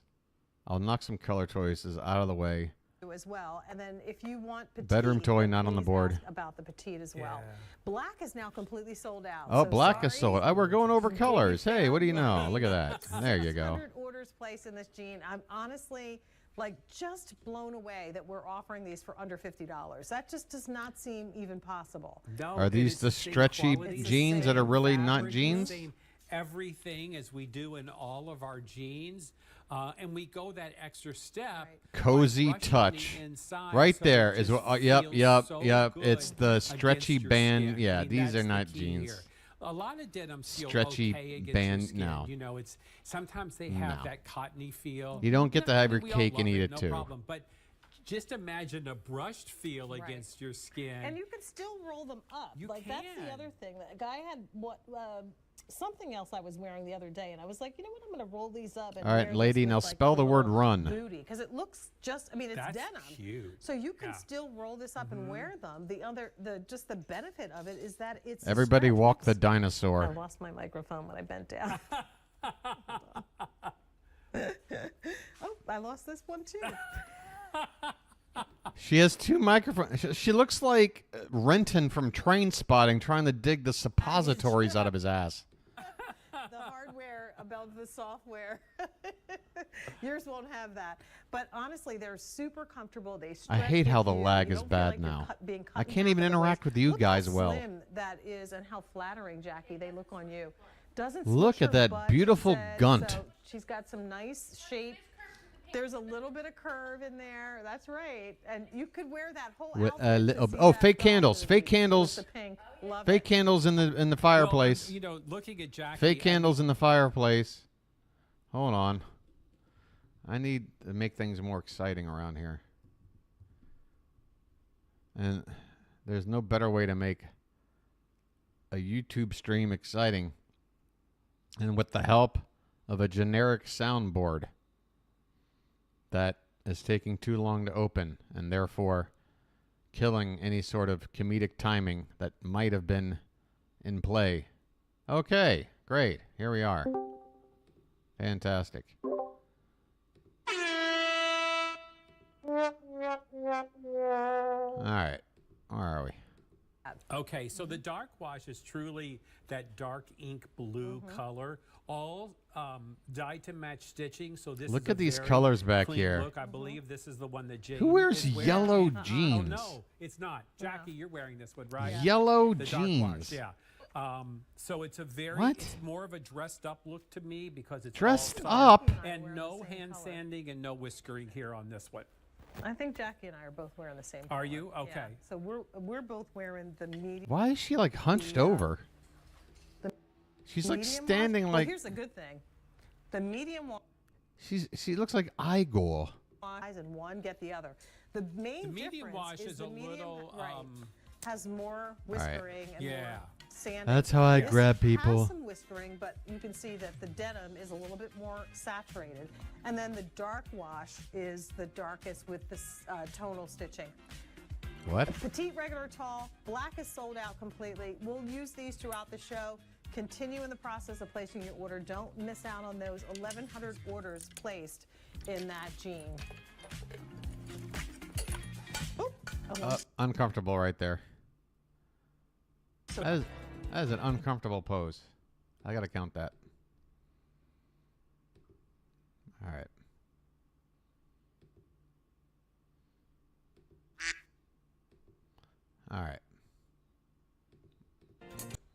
I'll knock some color choices out of the way. As well, and then if you want petite, bedroom toy not on the board. About the petite as well. Black is now completely sold out. Oh, so black is sold out. We're going over colors. Hey, what do you know? Look at that. There you go. 600 orders placed in this jean. I'm honestly like just blown away that we're offering these for under $50. That just does not seem even possible. No, are these the stretchy jeans that are really not jeans? Everything as we do in all of our jeans. And we go that extra step. Cozy touch. Right there is what, yep. It's the stretchy band. Yeah, these are not jeans. A lot of denims feel stretchy okay band. your skin. No. You know, it's sometimes they have that cottony feel. You don't get to have your We cake all and love eat it no too. problem. But just imagine a brushed feel against your skin. And you can still roll them up. That's the other thing. A guy had something else I was wearing the other day, and I was like, you know what, I'm going to roll these up. And all right, lady, now spell the word run. Booty, because it looks just, I mean, it's That's denim. Cute. So you can still roll this up and wear them. Just the benefit of it is that it's Everybody walk the dinosaur. I lost my microphone when I bent down. Oh, I lost this one too. She has two microphones. She looks like Renton from Train Spotting trying to dig the suppositories out of his ass. The hardware above the software. Yours won't have that. But honestly, they're super comfortable. They stretch. I hate how the you. lag You is don't feel bad like you're now. being cut I in can't half even at the interact waist. with you Look guys how well. Slim that is, and how flattering, Jackie, they look on you. Doesn't Look smush at her that butt, beautiful she said. gunt. So she's got some nice shape. There's a little bit of curve in there. That's right. And you could wear that whole With outfit a to little, see oh, that fake belt candles, movie fake with candles, the pink. Love fake it. candles in the fireplace. Well, you know, looking at Jackie. Fake candles in the fireplace. Hold on. I need to make things more exciting around here. And there's no better way to make a YouTube stream exciting than with the help of a generic soundboard that is taking too long to open and therefore killing any sort of comedic timing that might have been in play. Okay, great. Here we are. Fantastic. All right. Where are we? Okay, so the dark wash is truly that dark ink blue color, all dyed to match stitching. So this Look is at a these very colors back clean here. Look. I believe this is the one that Jane Who wears is wearing. yellow Oh, jeans? no, it's not. Jackie, you're wearing this one, right? Yellow The dark wash, jeans. yeah. So it's a very, What? it's more of a dressed up look to me because it's Dressed all up? and no hand sanding and no whiskering here on this one. I think Jackie and I are both wearing the same. Are color. you? Okay. Yeah. So we're both wearing the medium. Why is she like hunched over? She's like medium standing wash. like Well, here's the good thing. The medium wash she looks like Igor. and one get the other. The main The medium difference wash is the a medium, little, has more right. whiskering and Yeah. more sanding. That's how I This grab people. has some whiskering, but you can see that the denim is a little bit more saturated. And then the dark wash is the darkest with this tonal stitching. What? Petite, regular, tall, black is sold out completely. We'll use these throughout the show. Continue in the process of placing your order. Don't miss out on those 1,100 orders placed in that jean. Uncomfortable right there. That is an uncomfortable pose. I gotta count that. All right. All right.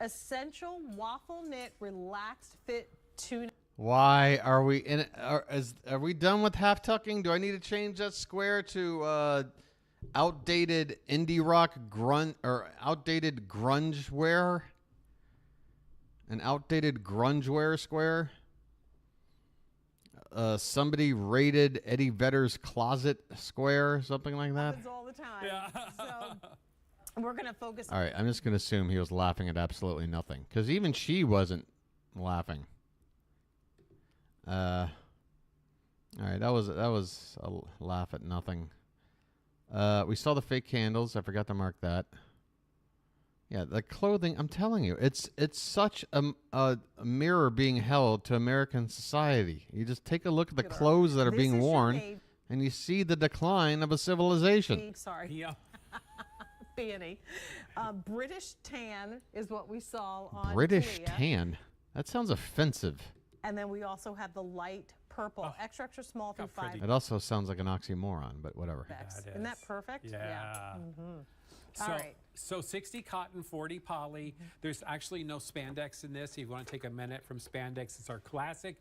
Essential waffle knit relaxed fit tunic. Why are we in? Are we done with half tucking? Do I need to change that square to outdated indie rock grunge or outdated grunge wear? An outdated grunge wear square? Somebody raided Eddie Vedder's closet square, something like that. Happens all the time. So we're gonna focus. All right, I'm just gonna assume he was laughing at absolutely nothing, because even she wasn't laughing. All right, that was a laugh at nothing. We saw the fake candles. I forgot to mark that. Yeah, the clothing. I'm telling you, it's such a mirror being held to American society. You just take a look at the clothes that are being worn, and you see the decline of a civilization. Sorry. Yeah. Peony. British tan is what we saw on British TUE. tan. That sounds offensive. And then we also have the light purple, extra small through 5. It also sounds like an oxymoron, but whatever. Isn't that perfect? Yeah. So, All right. so 60 cotton, 40 poly. There's actually no spandex in this. If you want to take a minute from spandex, it's our classic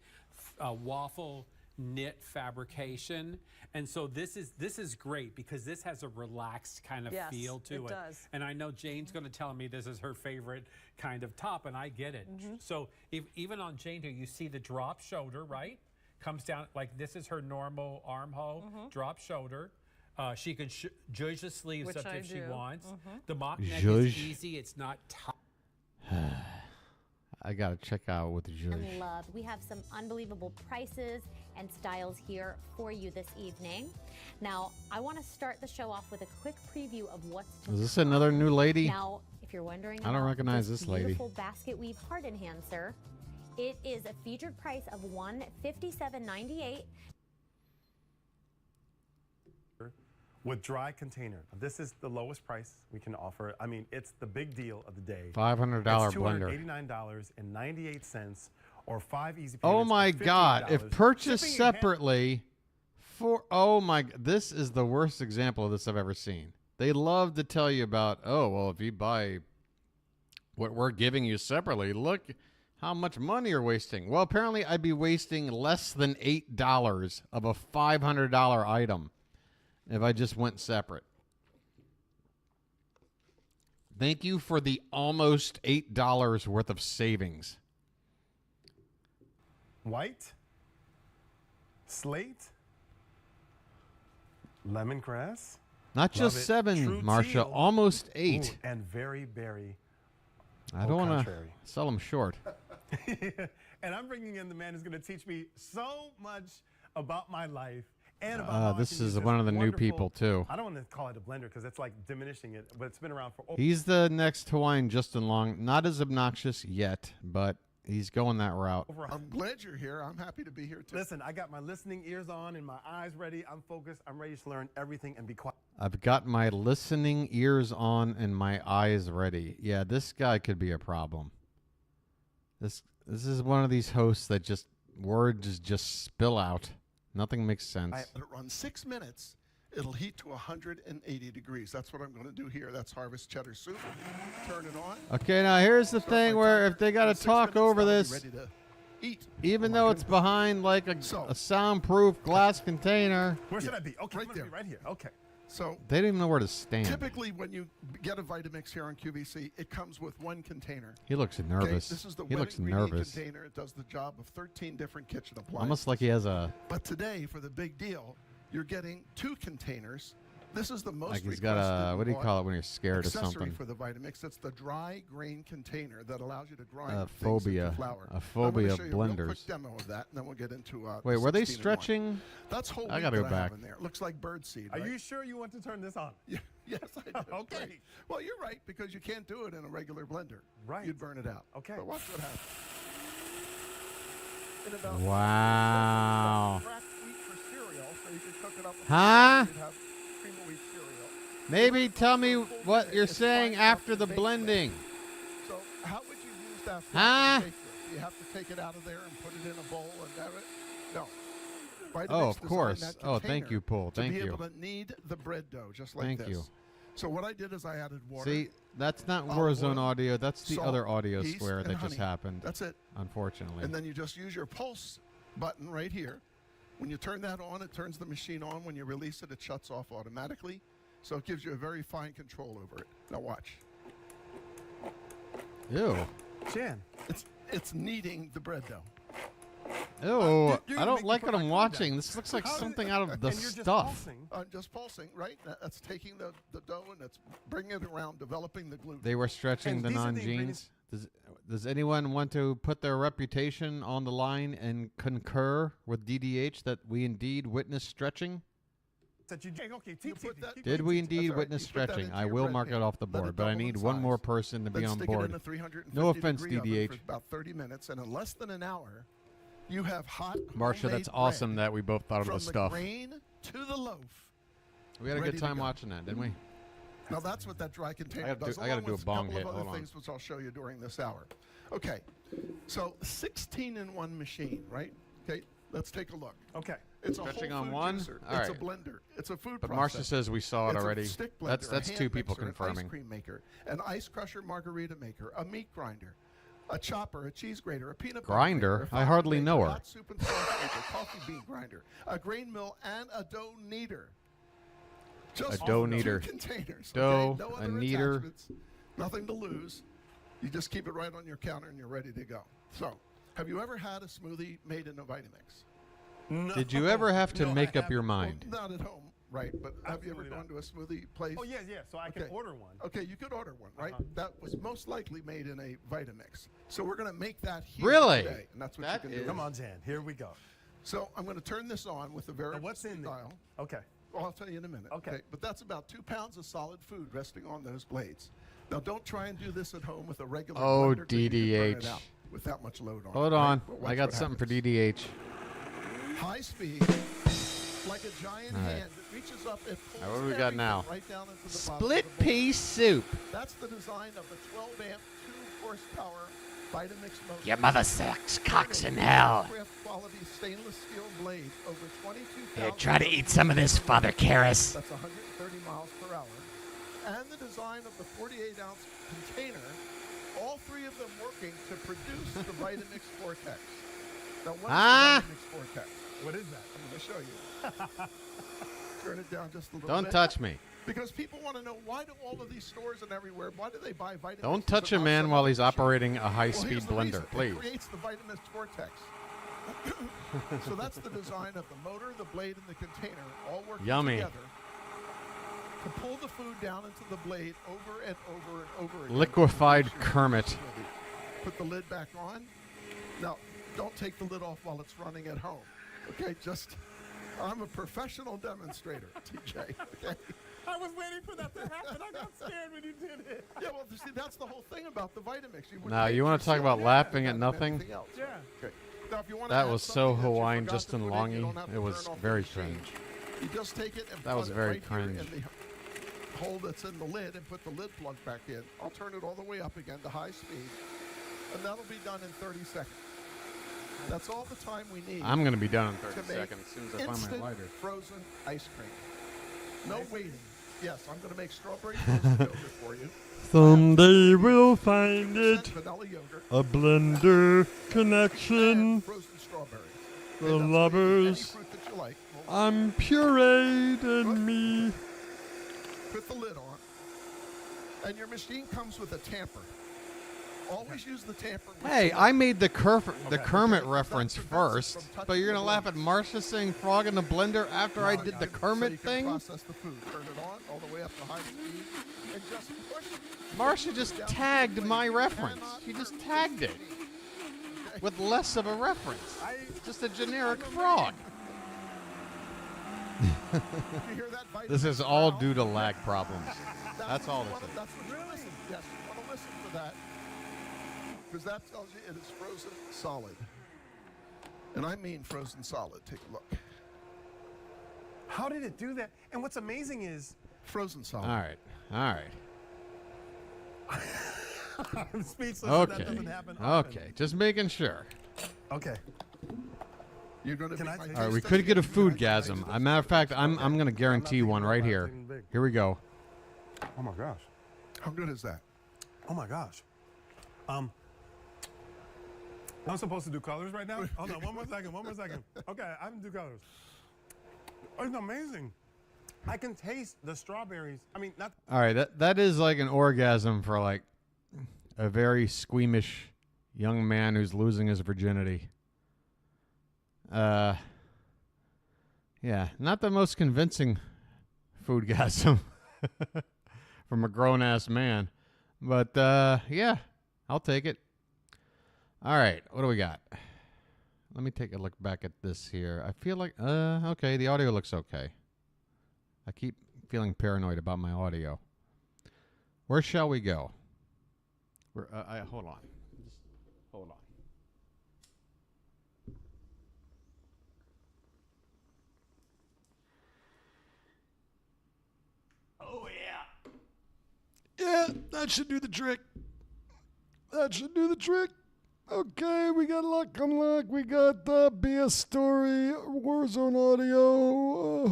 waffle knit fabrication. And so this is great because this has a relaxed kind of feel to it. Does. And I know Jane's going to tell me this is her favorite kind of top, and I get it. So even on Jane here, you see the drop shoulder, right? Comes down like this is her normal armhole, drop shoulder. She can zhuzh the sleeves Which up I if she do. wants. The mock neck Zhuzh. is easy. It's not tight. I gotta check out with the judge. And love. We have some unbelievable prices and styles here for you this evening. Now, I want to start the show off with a quick preview of what's to Is this another new lady? Now, if you're wondering, I don't about recognize this lady. Beautiful basket weave heart enhancer. It is a featured price of $157.98. With dry container. This is the lowest price we can offer. I mean, it's the big deal of the day. $500 it's blender. $289.98 or 5 easy payments. Oh my for God! $50. If purchased Shipping and separately, this is the worst example of this I've ever seen. They love to tell you about, oh well, if you buy what we're giving you separately, look How much money you're wasting? Well, apparently I'd be wasting less than $8 of a $500 item if I just went separate. Thank you for the almost $8 worth of savings. White, slate, lemongrass. Not just 7, Marsha, almost 8. Ooh, and very berry. I don't want to sell them short. And I'm bringing in the man who's going to teach me so much about my life and about how this I can is use one of the new wonderful- people, too. I don't want to call it a blender because it's like diminishing it, but it's been around for... He's the next Hawaiian Justin Long. Not as obnoxious yet, but he's going that route. I'm glad you're here. I'm happy to be here, too. Listen, I got my listening ears on and my eyes ready. I'm focused. I'm ready to learn everything and be quiet. I've got my listening ears on and my eyes ready. Yeah, this guy could be a problem. This is one of these hosts that just words just spill out. Nothing makes sense. Let it run 6 minutes. It'll heat to 180 degrees. That's what I'm going to do here. That's harvest cheddar soup. Turn it on. Okay, now here's the thing where if they got to talk over this, ready to eat. even though it's behind like a soundproof glass container, Where should I be? Okay, Right I'm gonna there. be right here. Okay. So they don't even know where to stand. typically when you get a Vitamix here on QVC, it comes with one container. He looks Okay, nervous. this is the He wet looks ingredient nervous. container. It does the job of 13 different kitchen appliances. Almost like he has a... But today, for the big deal, you're getting 2 containers. This is the most Like he's got requested a... What do you bought call it when you're scared of accessory something? for the Vitamix. It's the dry grain container that allows you to grind A things phobia. into flour. A I'm phobia gonna of show you a real blenders. quick demo of that, and then we'll get into Wait, were they 16 and 1. stretching? That's whole I wheat gotta go that I have back. in there. Looks like birdseed. Are right? you sure you want to turn this on? Yeah, yes, I do. Okay. Great. Well, you're right, because you can't do it in a regular blender. Right. You'd burn it out. Okay. But watch what happens. In about Wow. cracked wheat for cereal, so you could cook it up with Huh? you'd have cream of wheat cereal. Maybe tell me what you're saying after the blending. So how would you use that for Huh? the bake with? Do you have to take it out of there and put it in a bowl and have it? No. Vitamix Oh, of designed course. that Oh, thank container you, Paul. to Thank be you. able to knead the bread dough just like Thank this. you. So what I did is I added water. See, that's not olive Warzone oil, audio. That's the salt, other audio yeast, square and that just honey. happened. That's it. Unfortunately. And then you just use your pulse button right here. When you turn that on, it turns the machine on. When you release it, it shuts off automatically. So it gives you a very fine control over it. Now watch. Ew. Jan. It's kneading the bread dough. Ew. you're I don't making like me what put I'm my food watching. down. This looks like How did- something out of the and you're just stuff. Just pulsing, right? That's taking the dough and it's bringing it around, developing the gluten. They were stretching And the these are the non-jeans. Does anyone want to put their reputation on the line and concur with DDH that we indeed witnessed stretching? That you, okay, Did we indeed witness You put that stretching? into I your will bread mark it pan. off the Let it board, but I double in need one more size. person to Then be on stick it board. in a 350 No offense, degree oven DDH. for about 30 minutes, and in less than an hour, you have hot Marsha, homemade that's awesome bread that we both thought of from the stuff. grain to the loaf. We had a ready good to time go. watching that, didn't we? Now that's what that dry container does. I gotta along do a with bong couple hit. of Hold other on. things which I'll show you during this hour. Okay, so 16-in-1 machine, right? Okay, let's take a look. Okay. It's a Stretching whole on food one? juicer. All it's right. a blender. It's a food But processor. Marsha says we saw it It's already. A stick blender, That's a two hand people mixer, confirming. An ice cream maker, an ice crusher margarita maker, a meat grinder, a chopper, a cheese grater, a peanut butter Grinder? grater, a I flour hardly maker, know her. hot soup and sauce maker, coffee bean grinder, a grain mill, and a dough kneader. Just A dough two kneader. containers. Dough, okay? No a other kneader. attachments, nothing to lose. You just keep it right on your counter and you're ready to go. So, have you ever had a smoothie made in a Vitamix? No. Did you ever have to No, I make up haven't. your Well, mind? not at home, right? But have you ever Absolutely gone not. to a smoothie place? Oh, yeah. So I can order one. Okay, you could order one, right? Uh-huh. That was most likely made in a Vitamix. So we're going to make that here Really? today, and that's what That you can do. Come on, Jan. Here we go. So I'm going to turn this on with a very Now, what's in there? dial. Okay. Well, I'll tell you in a minute. Okay. But that's about 2 pounds of solid food resting on those blades. Now, don't try and do this at home with a regular Oh, blender 'cause you can burn it DDH. out with that much load on Hold it, on. right? But I watch got what something for happens. DDH. High speed, like a giant All right. hand that reaches up and pulls All right, what do we got everything now? right down into the bottom Split of the bowl. pea soup. That's the design of the 12-amp, 2-horsepower Vitamix motor. Your mother sucks cocks in hell. Craft quality stainless steel blade over 22,000. Here, try to eat some of this, Father Karras. That's 130 miles per hour. And the design of the 48-ounce container all three of them working to produce the Vitamix Vortex. Now, what is the Vitamix Vortex? What is that? I'm going to show you. Turn it down just a little bit. Don't touch me. Because people want to know, why do all of these stores and everywhere, why do they buy Vitamix? Don't touch a man while he's operating a high-speed blender, please. It creates the Vitamix Vortex. So that's the design of the motor, the blade, and the container all working together to pull the food down into the blade over and over and over again. Liquefied Kermit. Put the lid back on. Now, don't take the lid off while it's running at home. Okay, I'm a professional demonstrator, TJ. Okay? I was waiting for that to happen. I got scared when you did it. Yeah, well, see, that's the whole thing about the Vitamix. Now, you want to talk about laughing at nothing? Yeah. Okay. Now, if you want That was so Hawaiian, Justin Longy. It was very cringe. You just take it and that was very cringe. In the hole that's in the lid and put the lid plug back in. I'll turn it all the way up again to high speed, and that'll be done in 30 seconds. That's all the time we need. I'm going to be done in 30 seconds as soon as I find my lighter. Frozen ice cream. No waiting. Yes, I'm going to make strawberry frozen yogurt for you. Someday we'll find it. Vanilla yogurt. A blender connection. Frozen strawberries. The lovers. Fruit that you like. I'm pureed in me. Put the lid on. And your machine comes with a tamper. Always use the tamper. Hey, I made the Kermit reference first, but you're going to laugh at Marcia saying frog in the blender after I did the Kermit thing? Process the food. Turn it on all the way up to high speed and just push. Marcia just tagged my reference. She just tagged it with less of a reference. Just a generic frog. This is all due to lag problems. That's all this is. That's what you listen. Yes, you want to listen for that. Because that tells you it is frozen solid. And I mean frozen solid. Take a look. How did it do that? And what's amazing is... Frozen solid. All right. All right. I'm speechless. Okay. That doesn't happen often. Okay. Just making sure. Okay. You're going to all right. We could get a foodgasm. As a matter of fact, I'm going to guarantee one right here. Here we go. Oh, my gosh. How good is that? Oh, my gosh. I'm supposed to do colors right now? Hold on, one more second. Okay, I can do colors. Oh, it's amazing. I can taste the strawberries. I mean, not... All right, that is like an orgasm for like a very squeamish young man who's losing his virginity. Yeah, not the most convincing foodgasm from a grown-ass man. But, yeah, I'll take it. All right, what do we got? Let me take a look back at this here. I feel like, okay, the audio looks okay. I keep feeling paranoid about my audio. Where shall we go? Hold on. Just hold on. Oh, yeah. Yeah, that should do the trick. That should do the trick. Okay, we got Luck Unlock. We got the BS Story, Warzone Audio.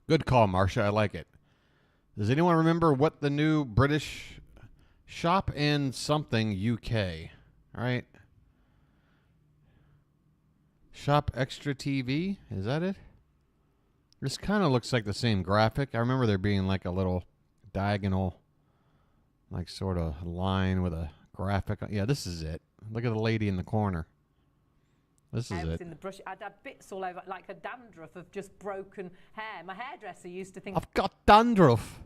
Good call, Marcia. I like it. Does anyone remember what the new British Shop and something UK, right? Shop Extra TV? Is that it? This kind of looks like the same graphic. I remember there being like a little diagonal, like sort of line with a graphic. Yeah, this is it. Look at the lady in the corner. This is it. In the brush, I'd have bits all over, like a dandruff of just broken hair. My hairdresser used to think... I've got dandruff.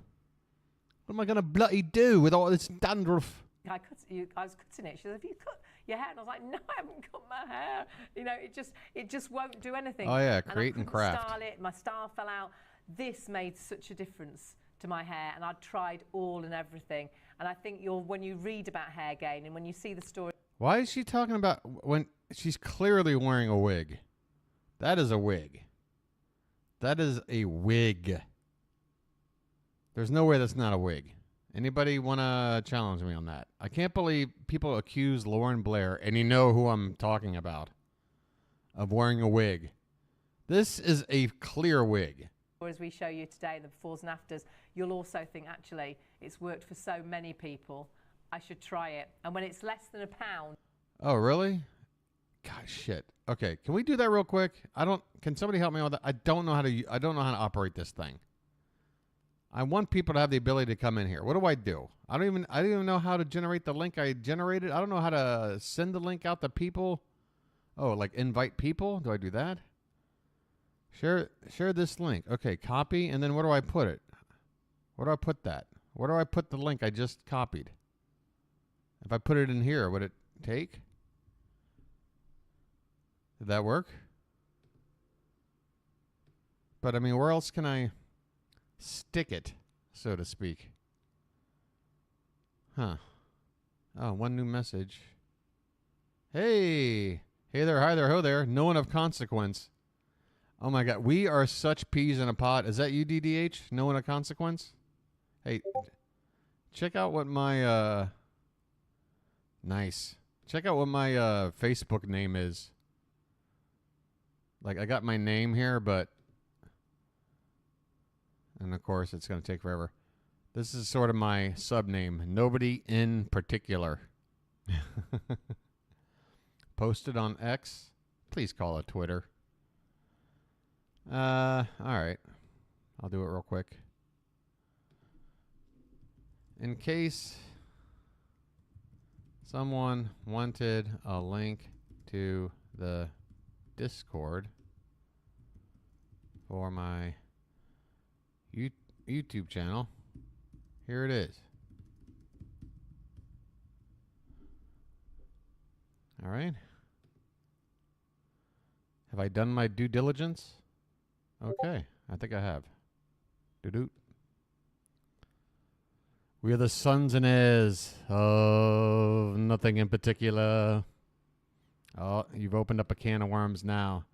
What am I going to bloody do with all this dandruff? I was cutting it. She said, "Have you cut your hair?" And I was like, "No, I haven't cut my hair." You know, it just won't do anything. Oh yeah, create and craft. Style it. My style fell out. This made such a difference to my hair, and I'd tried all and everything. And I think when you read about hair gain and when you see the story. Why is she talking about when she's clearly wearing a wig? That is a wig. That is a wig. There's no way that's not a wig. Anybody want to challenge me on that? I can't believe people accuse Lauren Blair, and you know who I'm talking about, of wearing a wig. This is a clear wig. Or as we show you today, the befores and afters, you'll also think, actually, it's worked for so many people. I should try it. And when it's less than £1. Oh, really? God, shit. Okay, can we do that real quick? Can somebody help me with that? I don't know how to operate this thing. I want people to have the ability to come in here. What do? I don't even know how to generate the link I generated. I don't know how to send the link out to people. Oh, like invite people? Do I do that? Share this link. Okay, copy, and then where do I put it? Where do I put that? Where do I put the link I just copied? If I put it in here, would it take? Did that work? But I mean, where else can I stick it, so to speak? Huh. Oh, one new message. Hey. Hey there, hi there, ho there. No one of consequence. Oh my God, we are such peas in a pod. Is that you, DDH? No one of consequence? Hey, check out what my, nice. Check out what my, Facebook name is. Like, I got my name here, but, and of course, it's going to take forever. This is sort of my sub name. Nobody in particular. Posted on X. Please call it Twitter. All right. I'll do it real quick. In case someone wanted a link to the Discord for my YouTube channel, here it is. All right. Have I done my due diligence? Okay, I think I have. Doo-doo. We are the sons and heirs of nothing in particular. Oh, you've opened up a can of worms now.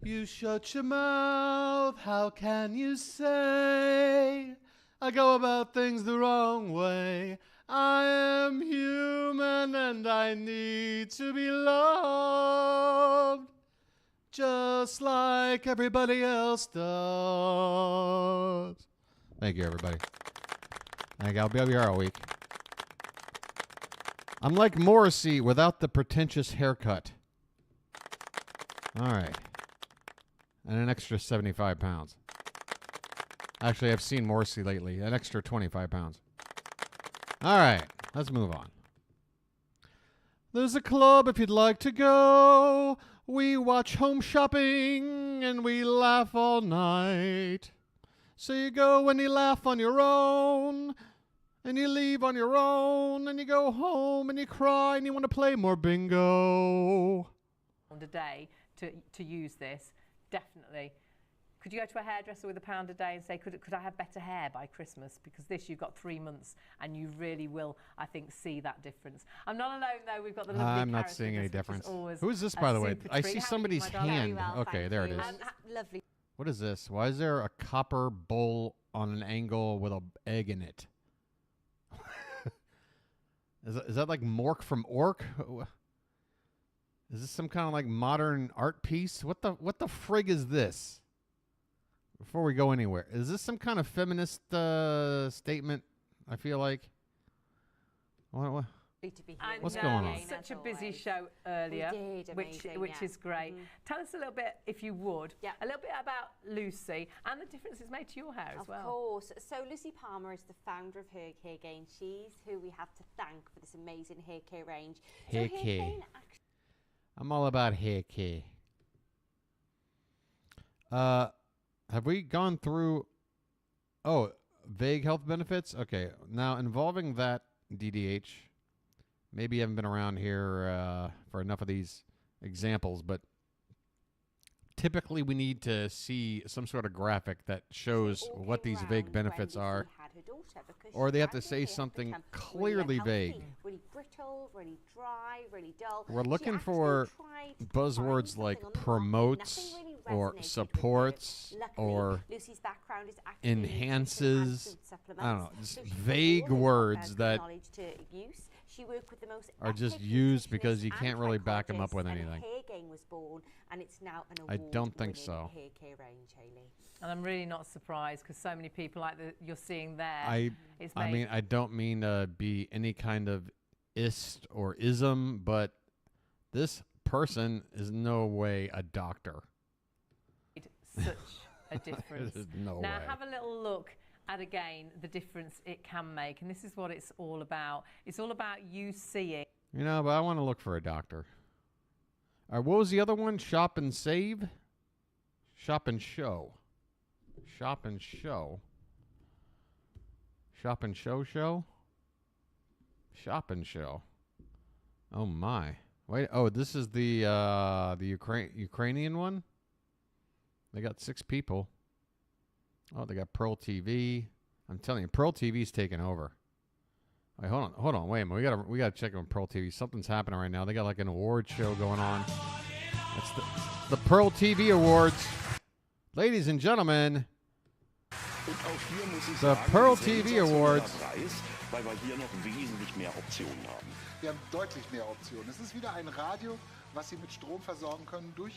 You shut your mouth, how can you say I go about things the wrong way? I am human and I need to be loved just like everybody else does. Thank you, everybody. I'll be here all week. I'm like Morrissey without the pretentious haircut. All right. And an extra 75 pounds. Actually, I've seen Morrissey lately. An extra 25 pounds. All right. Let's move on. There's a club if you'd like to go. We watch Home Shopping and we laugh all night. So you go and you laugh on your own. And you leave on your own. And you go home and you cry and you want to play more bingo. A day to use this, definitely. Could you go to a hairdresser with £1 a day and say, could I have better hair by Christmas? Because this, you've got 3 months and you really will, I think, see that difference. I'm not alone, though. We've got the lovely I'm not seeing any difference. Who is this, by the way? I see somebody's hand. Okay, there it is. Lovely. What is this? Why is there a copper bowl on an angle with an egg in it? Is that like Mork from Ork? Is this some kind of like modern art piece? What the frig is this? Before we go anywhere, is this some kind of feminist statement? I feel like. What? What's going on? Such a busy show earlier, which is great. Tell us a little bit, if you would, a little bit about Lucy and the difference it's made to your hair as well. Of course. So Lucy Palmer is the founder of Hair Care Gain. She's who we have to thank for this amazing hair care range. Hair care. I'm all about hair care. Have we gone through? Oh, vague health benefits. Okay, now involving that DDH. Maybe you haven't been around here for enough of these examples, but typically we need to see some sort of graphic that shows what these vague benefits are. Or they have to say something clearly vague. Really brittle, really dry, really dull. We're looking for buzzwords like promotes or supports or enhances. I don't know, just vague words that She worked with the most are just epic used because you nutritionists can't and really back them up with psychologists, anything. and hair game was born, and it's now an I don't think so. hair care range, Hayley. And I'm really not surprised because so many people like you're seeing there. I mean, I don't mean to be any kind of ist or ism, but this person is no way a doctor. Such a difference. There's no Now way. have a little look at again the difference it can make, and this is what it's all about. It's all about you seeing. You know, but I want to look for a doctor. All right, what was the other one? Shop and save? Shop and show. Shop and show. Shop and show show? Shop and show. Oh my. Wait, oh, this is the Ukrainian one? They got 6 people. Oh, they got Pearl TV. I'm telling you, Pearl TV's taking over. Wait, hold on, wait a minute. We gotta check on Pearl TV. Something's happening right now. They got like an award show going on. It's the Pearl TV Awards. Ladies and gentlemen, the Pearl TV Awards. Weil wir hier noch wesentlich mehr Optionen haben. Wir haben deutlich mehr Optionen. Es ist wieder ein Radio, was Sie mit Strom versorgen können durch...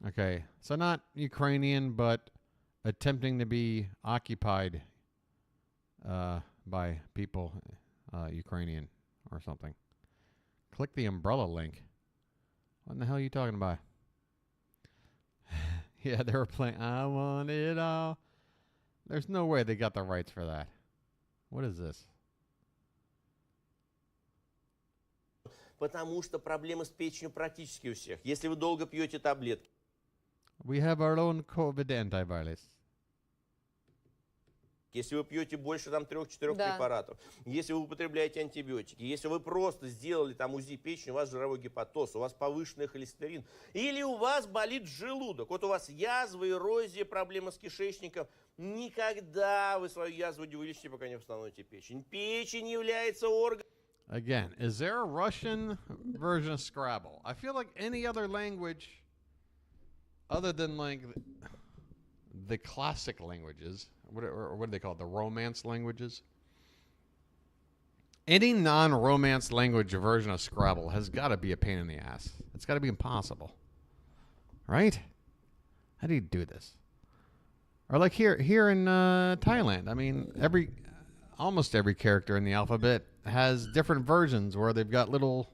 Okay, so not Ukrainian, but attempting to be occupied by people, Ukrainian or something. Click the umbrella link. What in the hell are you talking about? Yeah, they were playing I Want It All. There's no way they got the rights for that. What is this? Потому что проблемы с печенью практически у всех. Если вы долго пьете таблетки. We have our own COVID antivirus. Если вы пьете больше там 3-4 препаратов, если вы употребляете антибиотики, если вы просто сделали там УЗИ печени, у вас жировой гепатоз, у вас повышенный холестерин, или у вас болит желудок, вот у вас язва, эрозия, проблема с кишечником, никогда вы свою язву не вылечите, пока не восстановите печень. Печень является органом. Again, is there a Russian version of Scrabble? I feel like any other language other than like the classic languages, what do they call it? The romance languages? Any non-romance language version of Scrabble has got to be a pain in the ass. It's got to be impossible. Right? How do you do this? Or like here in Thailand, I mean, almost every character in the alphabet has different versions where they've got little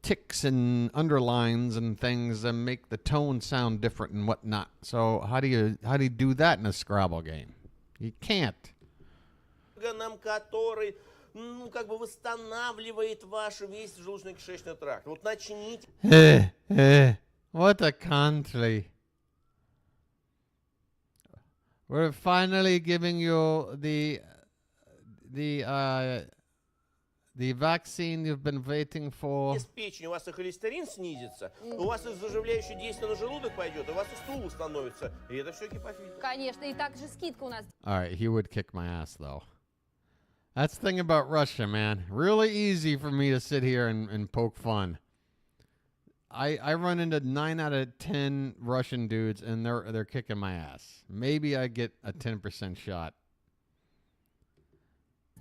ticks and underlines and things that make the tone sound different and whatnot. So how do you do that in a Scrabble game? You can't. Который, как бы восстанавливает ваш весь желудочно-кишечный тракт. Вот начните. What a country. We're finally giving you the vaccine you've been waiting for. С печени у вас и холестерин снизится, у вас и заживляющее действие на желудок пойдет, у вас и стул становится, и это все гепафит. Конечно, и также скидка у нас. All right, he would kick my ass though. That's the thing about Russia, man. Really easy for me to sit here and poke fun. I run into 9 out of 10 Russian dudes, and they're kicking my ass. Maybe I get a 10% shot.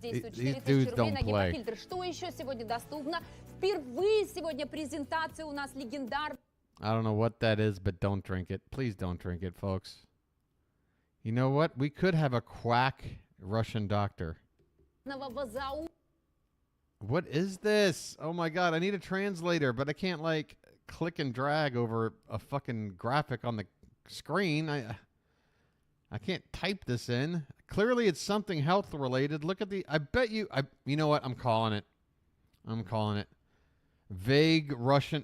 These dudes don't play. Что еще сегодня доступно? Впервые сегодня презентация у нас легендарная. I don't know what that is, but don't drink it. Please don't drink it, folks. You know what? We could have a quack Russian doctor. What is this? Oh my God, I need a translator, but I can't like click and drag over a fucking graphic on the screen. I can't type this in. Clearly it's something health related. Look at I bet you know what? I'm calling it. Vague Russian.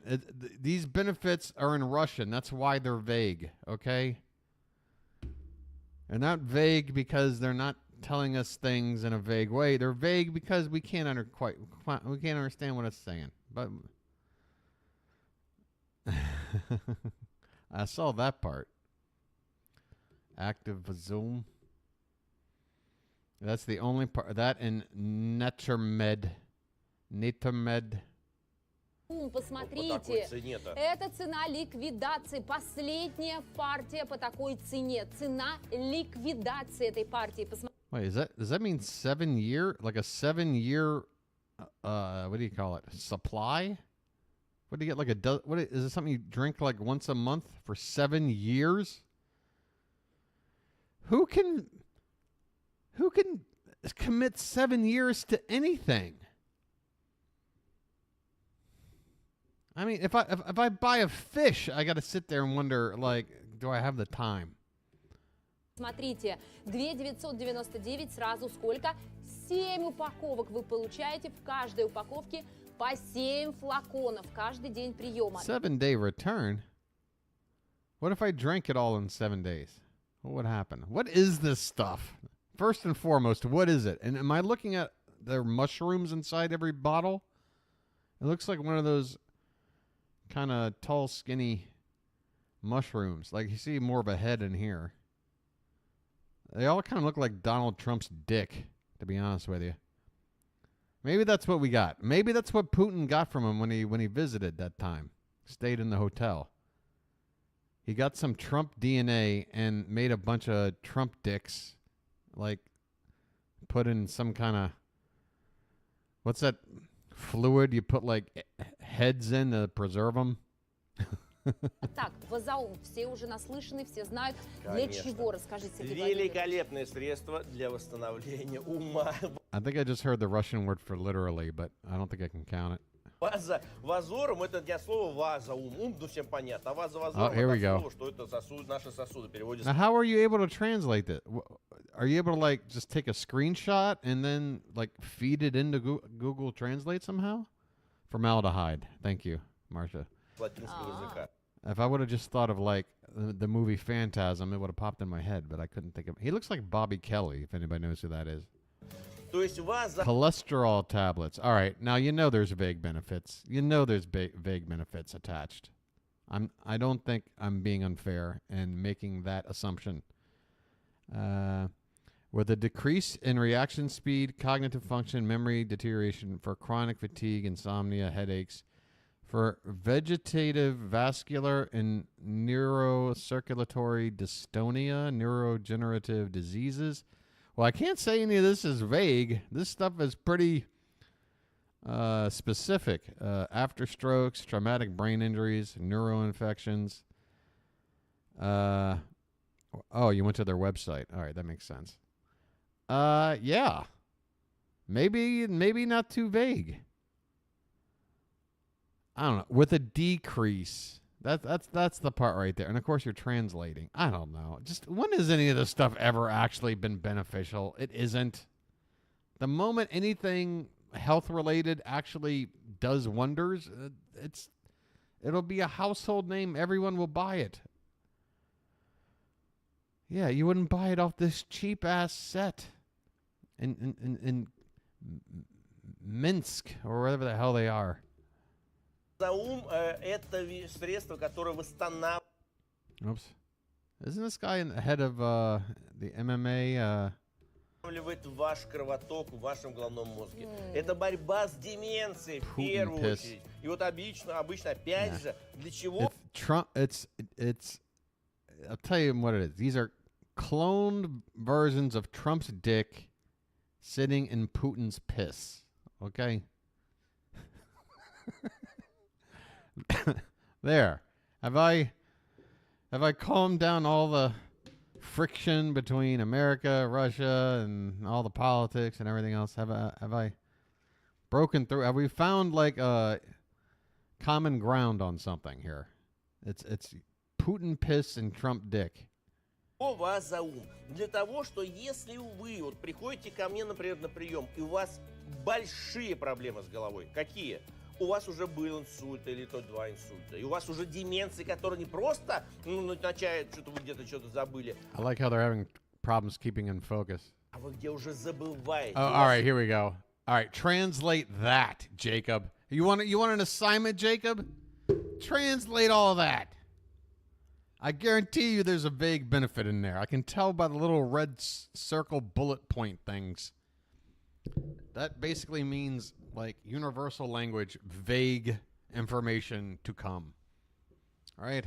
These benefits are in Russian. That's why they're vague, okay? They're not vague because they're not telling us things in a vague way. They're vague because we can't understand what it's saying. But I saw that part. Active Zoom. That's the only part. That and NITE. Посмотрите, это цена ликвидации. Последняя партия по такой цене. Цена ликвидации этой партии. Wait, does that mean 7 year? Like a 7-year what do you call it? Supply? What do you get? Like is it something you drink like once a month for 7 years? Who can commit 7 years to anything? I mean, if I buy a fish, I got to sit there and wonder, like, do I have the time? Смотрите, 2999 сразу сколько? 7 упаковок вы получаете, в каждой упаковке по 7 флаконов каждый день приема. 7-day return? What if I drank it all in 7 days? What would happen? What is this stuff? First and foremost, what is it? And am I looking at the mushrooms inside every bottle? It looks like one of those kind of tall, skinny mushrooms. Like you see more of a head in here. They all kind of look like Donald Trump's dick, to be honest with you. Maybe that's what we got. Maybe that's what Putin got from him when he visited that time. Stayed in the hotel. He got some Trump DNA and made a bunch of Trump dicks, like put in some kind of, what's that fluid you put like heads in to preserve them? Так, вазаум, все уже наслышаны, все знают. Для чего, расскажите, великолепное средство для восстановления ума. I think I just heard the Russian word for literally, but I don't think I can count it. Ваза вазорум — это для слова ваза, ум, ну всем понятно. А ваза вазорум — это слово, что это сосуд, наши сосуды переводится. Now, how are you able to translate that? Are you able to like just take a screenshot and then like feed it into Google Translate somehow? Formaldehyde. Thank you, Marcia. If I would have just thought of like the movie Phantasm, it would have popped in my head, but I couldn't think of. He looks like Bobby Kelly, if anybody knows who that is. Cholesterol tablets. All right, now you know there's vague benefits. You know there's vague benefits attached. I don't think I'm being unfair and making that assumption. With a decrease in reaction speed, cognitive function, memory deterioration, for chronic fatigue, insomnia, headaches, for vegetative, vascular, and neurocirculatory dystonia, neurodegenerative diseases. Well, I can't say any of this is vague. This stuff is pretty specific. After strokes, traumatic brain injuries, neuroinfections. Oh, you went to their website. All right, that makes sense. Yeah. Maybe not too vague. I don't know. With a decrease. That's the part right there. And of course you're translating. I don't know. Just when has any of this stuff ever actually been beneficial? It isn't. The moment anything health related actually does wonders, it'll be a household name. Everyone will buy it. Yeah, you wouldn't buy it off this cheap ass set in Minsk or wherever the hell they are. Это средство, которое восстанавливает. Oops. Isn't this guy in the head of the MMA? Ваш кровоток в вашем головном мозге. Это борьба с деменцией в первую очередь. И вот обычно опять же, для чего? It's I'll tell you what it is. These are cloned versions of Trump's dick sitting in Putin's piss. Okay? There. Have I calmed down all the friction between America, Russia, and all the politics and everything else? Have I broken through? Have we found like a common ground on something here? It's Putin piss and Trump dick. Вас за ум. Для того, что если вы вот приходите ко мне, например, на прием, и у вас большие проблемы с головой, какие? У вас уже был инсульт или то 2 инсульта, и у вас уже деменция, которая не просто начинает, что-то вы где-то что-то забыли. I like how they're having problems keeping in focus. А вы где уже забываете. Oh, all right, here we go. All right, translate that, Jacob. You want an assignment, Jacob? Translate all that. I guarantee you there's a vague benefit in there. I can tell by the little red circle bullet point things. That basically means like universal language, vague information to come. All right.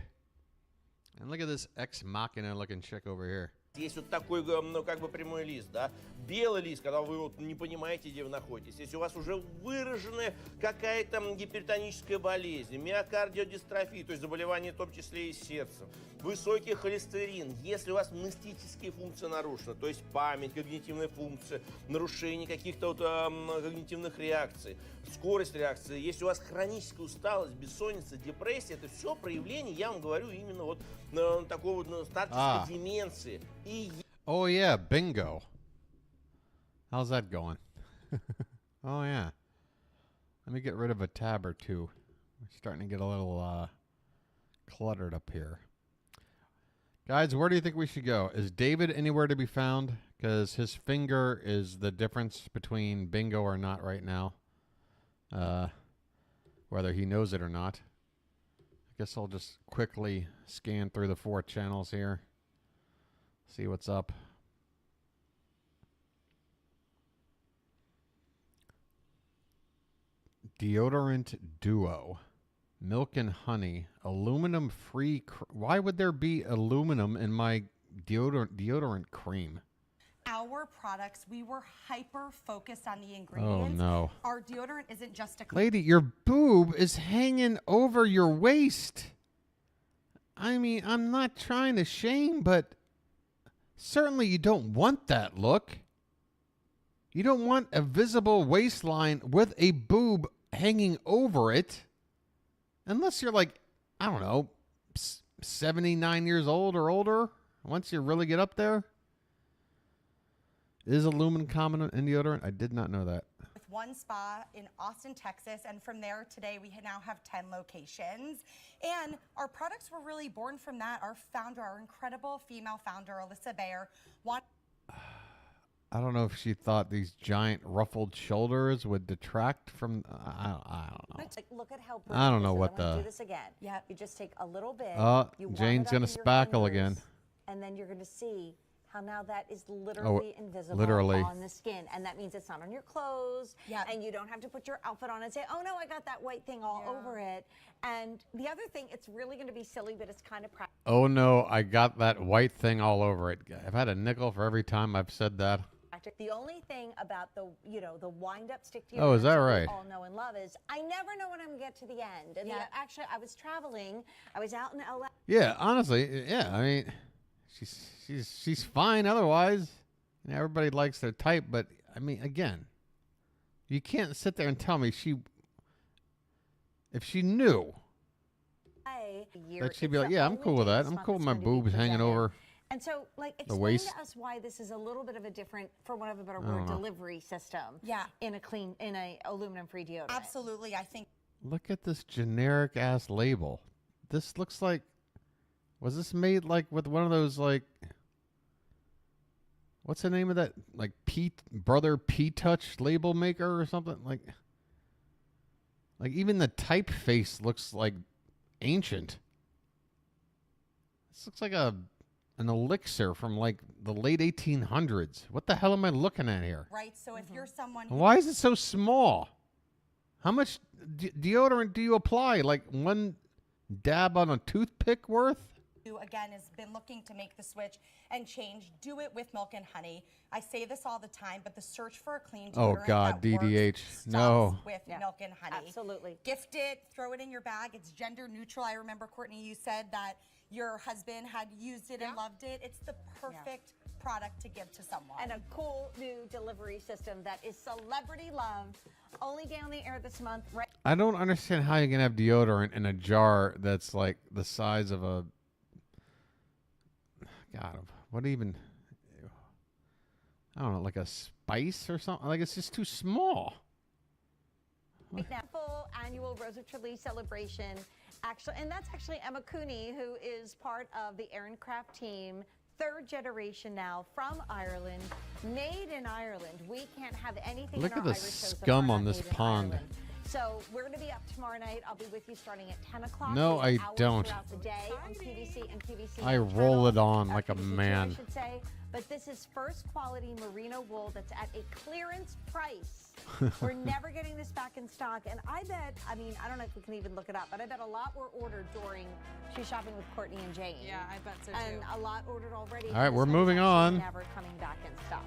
And look at this ex machina looking chick over here. Есть вот такой, ну, как бы прямой лист, да. Белый лист, когда вы вот не понимаете, где вы находитесь. Если у вас уже выраженная какая-то гипертоническая болезнь, миокардиодистрофия, то есть заболевание в том числе и сердца, высокий холестерин, если у вас мастические функции нарушены, то есть память, когнитивная функция, нарушение каких-то вот, когнитивных реакций, скорость реакции, если у вас хроническая усталость, бессонница, депрессия, это все проявление, я вам говорю, именно вот такой вот старческой деменции. Oh yeah, bingo. How's that going? Oh yeah. Let me get rid of a tab or two. We're starting to get a little cluttered up here. Guys, where do you think we should go? Is David anywhere to be found? Because his finger is the difference between bingo or not right now. Whether he knows it or not. I guess I'll just quickly scan through the 4 channels here. See what's up. Deodorant Duo. Milk and honey. Aluminum free. Why would there be aluminum in my deodorant cream? Our products, we were hyper focused on the ingredients. Oh no. Our deodorant isn't just a Lady, your boob is hanging over your waist. I mean, I'm not trying to shame, but certainly you don't want that look. You don't want a visible waistline with a boob hanging over it. Unless you're like, I don't know, 79 years old or older. Once you really get up there. Is aluminum common in deodorant? I did not know that. with one spa in Austin, Texas, and from there today we now have 10 locations. And our products were really born from that. Our founder, our incredible female founder, Alyssa Bayer, I don't know if she thought these giant ruffled shoulders would detract from. I don't know. Look at how I don't know this is. what I'm gonna the. do this again. Yeah, you just take a little bit. You warm Jane's it gonna up in your spackle fingers, again. and then you're going to see how now that is literally invisible literally. on the skin, and that means it's not on your clothes. Yeah, and you don't have to put your outfit on and say, "Oh no, I got that white thing all over it." And the other thing, it's really going to be silly, but it's kind of practical. Oh no, I got that white thing all over it. I've had a nickel for every time I've said that. The only thing about the, the wind-up stick deodorant Oh, is that we right? all know and love is I never know when I'm going to get to the end. And actually, I was traveling. I was out in LA. Yeah, honestly, yeah. I mean, she's fine otherwise. And everybody likes their type, but I mean, again, you can't sit there and tell me if she knew that she'd be like, yeah, I'm cool with that. I'm cool with my boobs hanging over. And so, the explain waist. to us why this is a little bit of a different, for want of a better word, delivery system. Yeah. In a aluminum-free deodorant. Absolutely, I think. Look at this generic ass label. This looks like, was this made like with one of those like, what's the name of that? Like Brother P-Touch label maker or something? Like even the typeface looks like ancient. This looks like an elixir from like the late 1800s. What the hell am I looking at here? Right, so if you're someone Why is it so small? How much deodorant do you apply? Like one dab on a toothpick worth? who again has been looking to make the switch and change, do it with milk and honey. I say this all the time, but the search for a clean deodorant God, that DDH. works No. stops with milk and honey. Absolutely. Gift it, throw it in your bag. It's gender neutral. I remember, Courtney, you said that your husband had used it and loved it. It's the perfect product to give to someone. And a cool new delivery system that is celebrity loved. Only down the air this month. Right. I don't understand how you can have deodorant in a jar that's like the size of a. God, what even? I don't know, like a spice or something. Like it's just too small. Right now, full annual Rose of Tralee celebration. And that's actually Emma Cooney, who is part of the Erin Craft team. Third generation now from Ireland, made in Ireland. We can't have anything Look in at our the Irish shows that scum are on not this made in pond. Ireland. So we're going to be up tomorrow night. I'll be with you starting at 10 o'clock. No, I hours don't. Throughout the day on QVC and QVC. I roll it on like a QVC2, man. I should say. but this is first quality merino wool that's at a clearance price. We're never getting this back in stock. And I bet, I mean, I don't know if we can even look it up, but I bet a lot were ordered during Shoe Shopping with Courtney and Jane. Yeah, I bet so too. And a lot ordered already. All right, we're moving on. Never coming back in stock.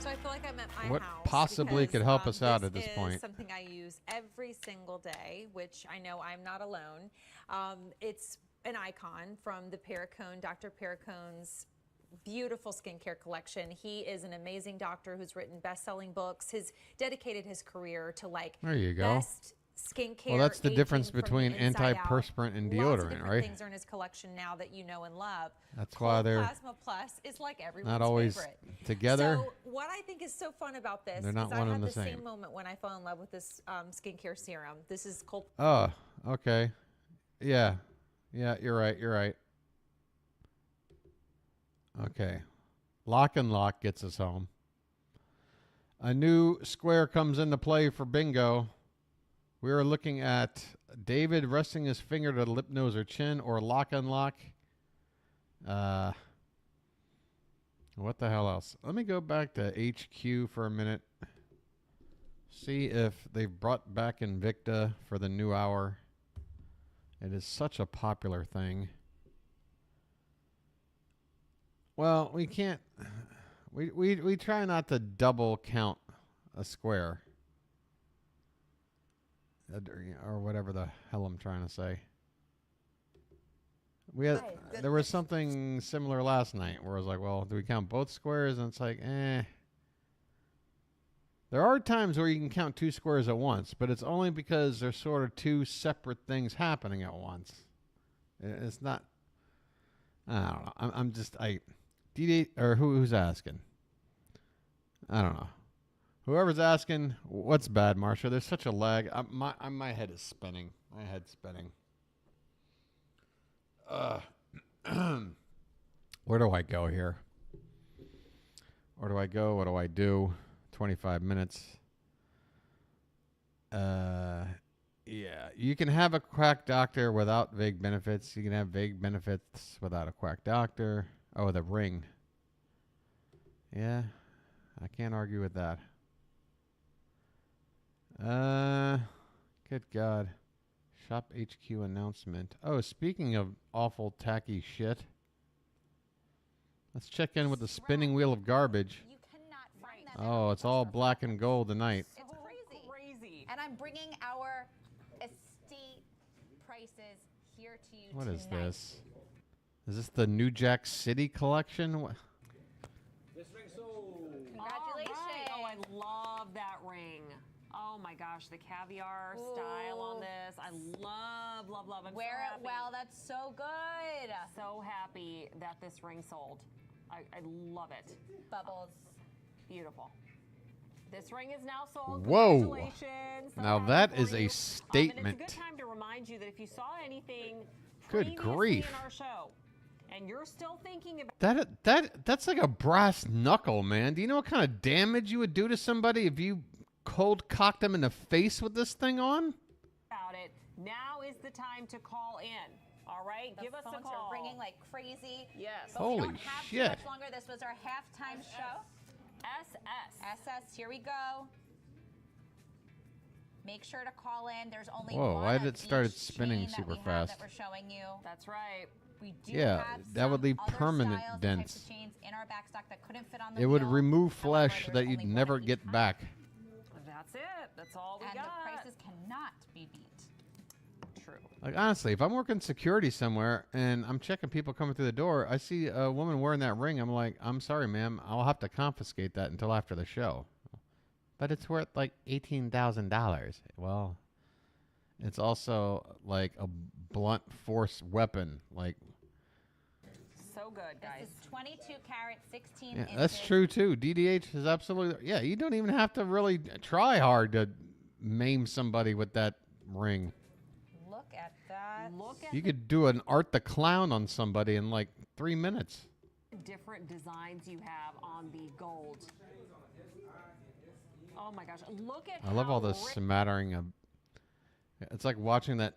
So I feel like I'm at my What house. possibly because, could help us out at this point? Is something I use every single day, which I know I'm not alone. It's an icon from the Perricone, Dr. Perricone's beautiful skincare collection. He is an amazing doctor who's written best-selling books. Has dedicated his career to like There you go. best skincare. Well, that's the difference aging from between the inside out. antiperspirant and Lots of deodorant, different right? things are in his collection now that you know and love. That's why they're Plasma Plus is like everyone's not always favorite. together. So what I think is so fun about this They're not is one I and had the the same. same moment when I fell in love with this skincare serum. This is called. Oh, okay. Yeah. Yeah, you're right. You're right. Okay. Lock and Lock gets us home. A new square comes into play for bingo. We are looking at David resting his finger to lip, nose, or chin, or Lock and Lock. What the hell else? Let me go back to HQ for a minute. See if they've brought back Invicta for the new hour. It is such a popular thing. Well, we can't. We try not to double count a square. Or whatever the hell I'm trying to say. We had there was something similar last night where I was like, well, do we count both squares? And it's like, eh. There are times where you can count two squares at once, but it's only because there's sort of two separate things happening at once. It's not. I don't know. I'm just DD or who's asking? I don't know. Whoever's asking, what's bad, Marsha? There's such a lag. My head is spinning. My head's spinning. Where do I go here? Where do I go? What do I do? 25 minutes. Yeah. You can have a quack doctor without vague benefits. You can have vague benefits without a quack doctor. Oh, the ring. Yeah. I can't argue with that. Good God. Shop HQ announcement. Oh, speaking of awful tacky shit. Let's check in with the spinning wheel of garbage. You cannot find that. Oh, it's all black and gold tonight. It's crazy. And I'm bringing our estate prices here to you What tonight. is this? Is this the New Jack City collection? What? Congratulations. Oh, I love that ring. Oh my gosh, the caviar style on this. I love, love, love. Wear it well. That's so good. So happy that this ring sold. I love it. Bubbles. Beautiful. This ring is now sold. Whoa. Congratulations. So Now happy that for is you. a statement. And it's a good time to remind you that if you saw anything Good previously grief. in our show, and you're still thinking about That's like a brass knuckle, man. Do you know what kind of damage you would do to somebody if you cold cocked them in the face with this thing on? it, now is the time to call in. All right, give us a phones call. are ringing like crazy. Yes. But we Holy don't have shit. too much longer. This was our halftime show. SS. Here we go. Make sure to call in. There's only Whoa, one why of did it start each spinning chain that super we have fast? that we're showing you. That's right. We do Yeah, have that would some leave other permanent styles and types dents. of chains in our back stock that couldn't fit on the It would wheel. remove flesh that you'd never get back. That's it. That's all we And got. the prices cannot be beat. True. Like, honestly, if I'm working security somewhere and I'm checking people coming through the door, I see a woman wearing that ring, I'm like, I'm sorry, ma'am, I'll have to confiscate that until after the show. But it's worth like $18,000. Well, it's also like a blunt force weapon. Like, So good, guys. This is 22 carat, 16 yeah, inches. that's true too. DDH is absolutely, yeah, you don't even have to really try hard to maim somebody with that ring. Look at that. Look at You could do an Art the Clown on somebody in like 3 minutes. the different designs you have on the gold. Oh my gosh, look at I love all the rich- smattering of. It's like watching that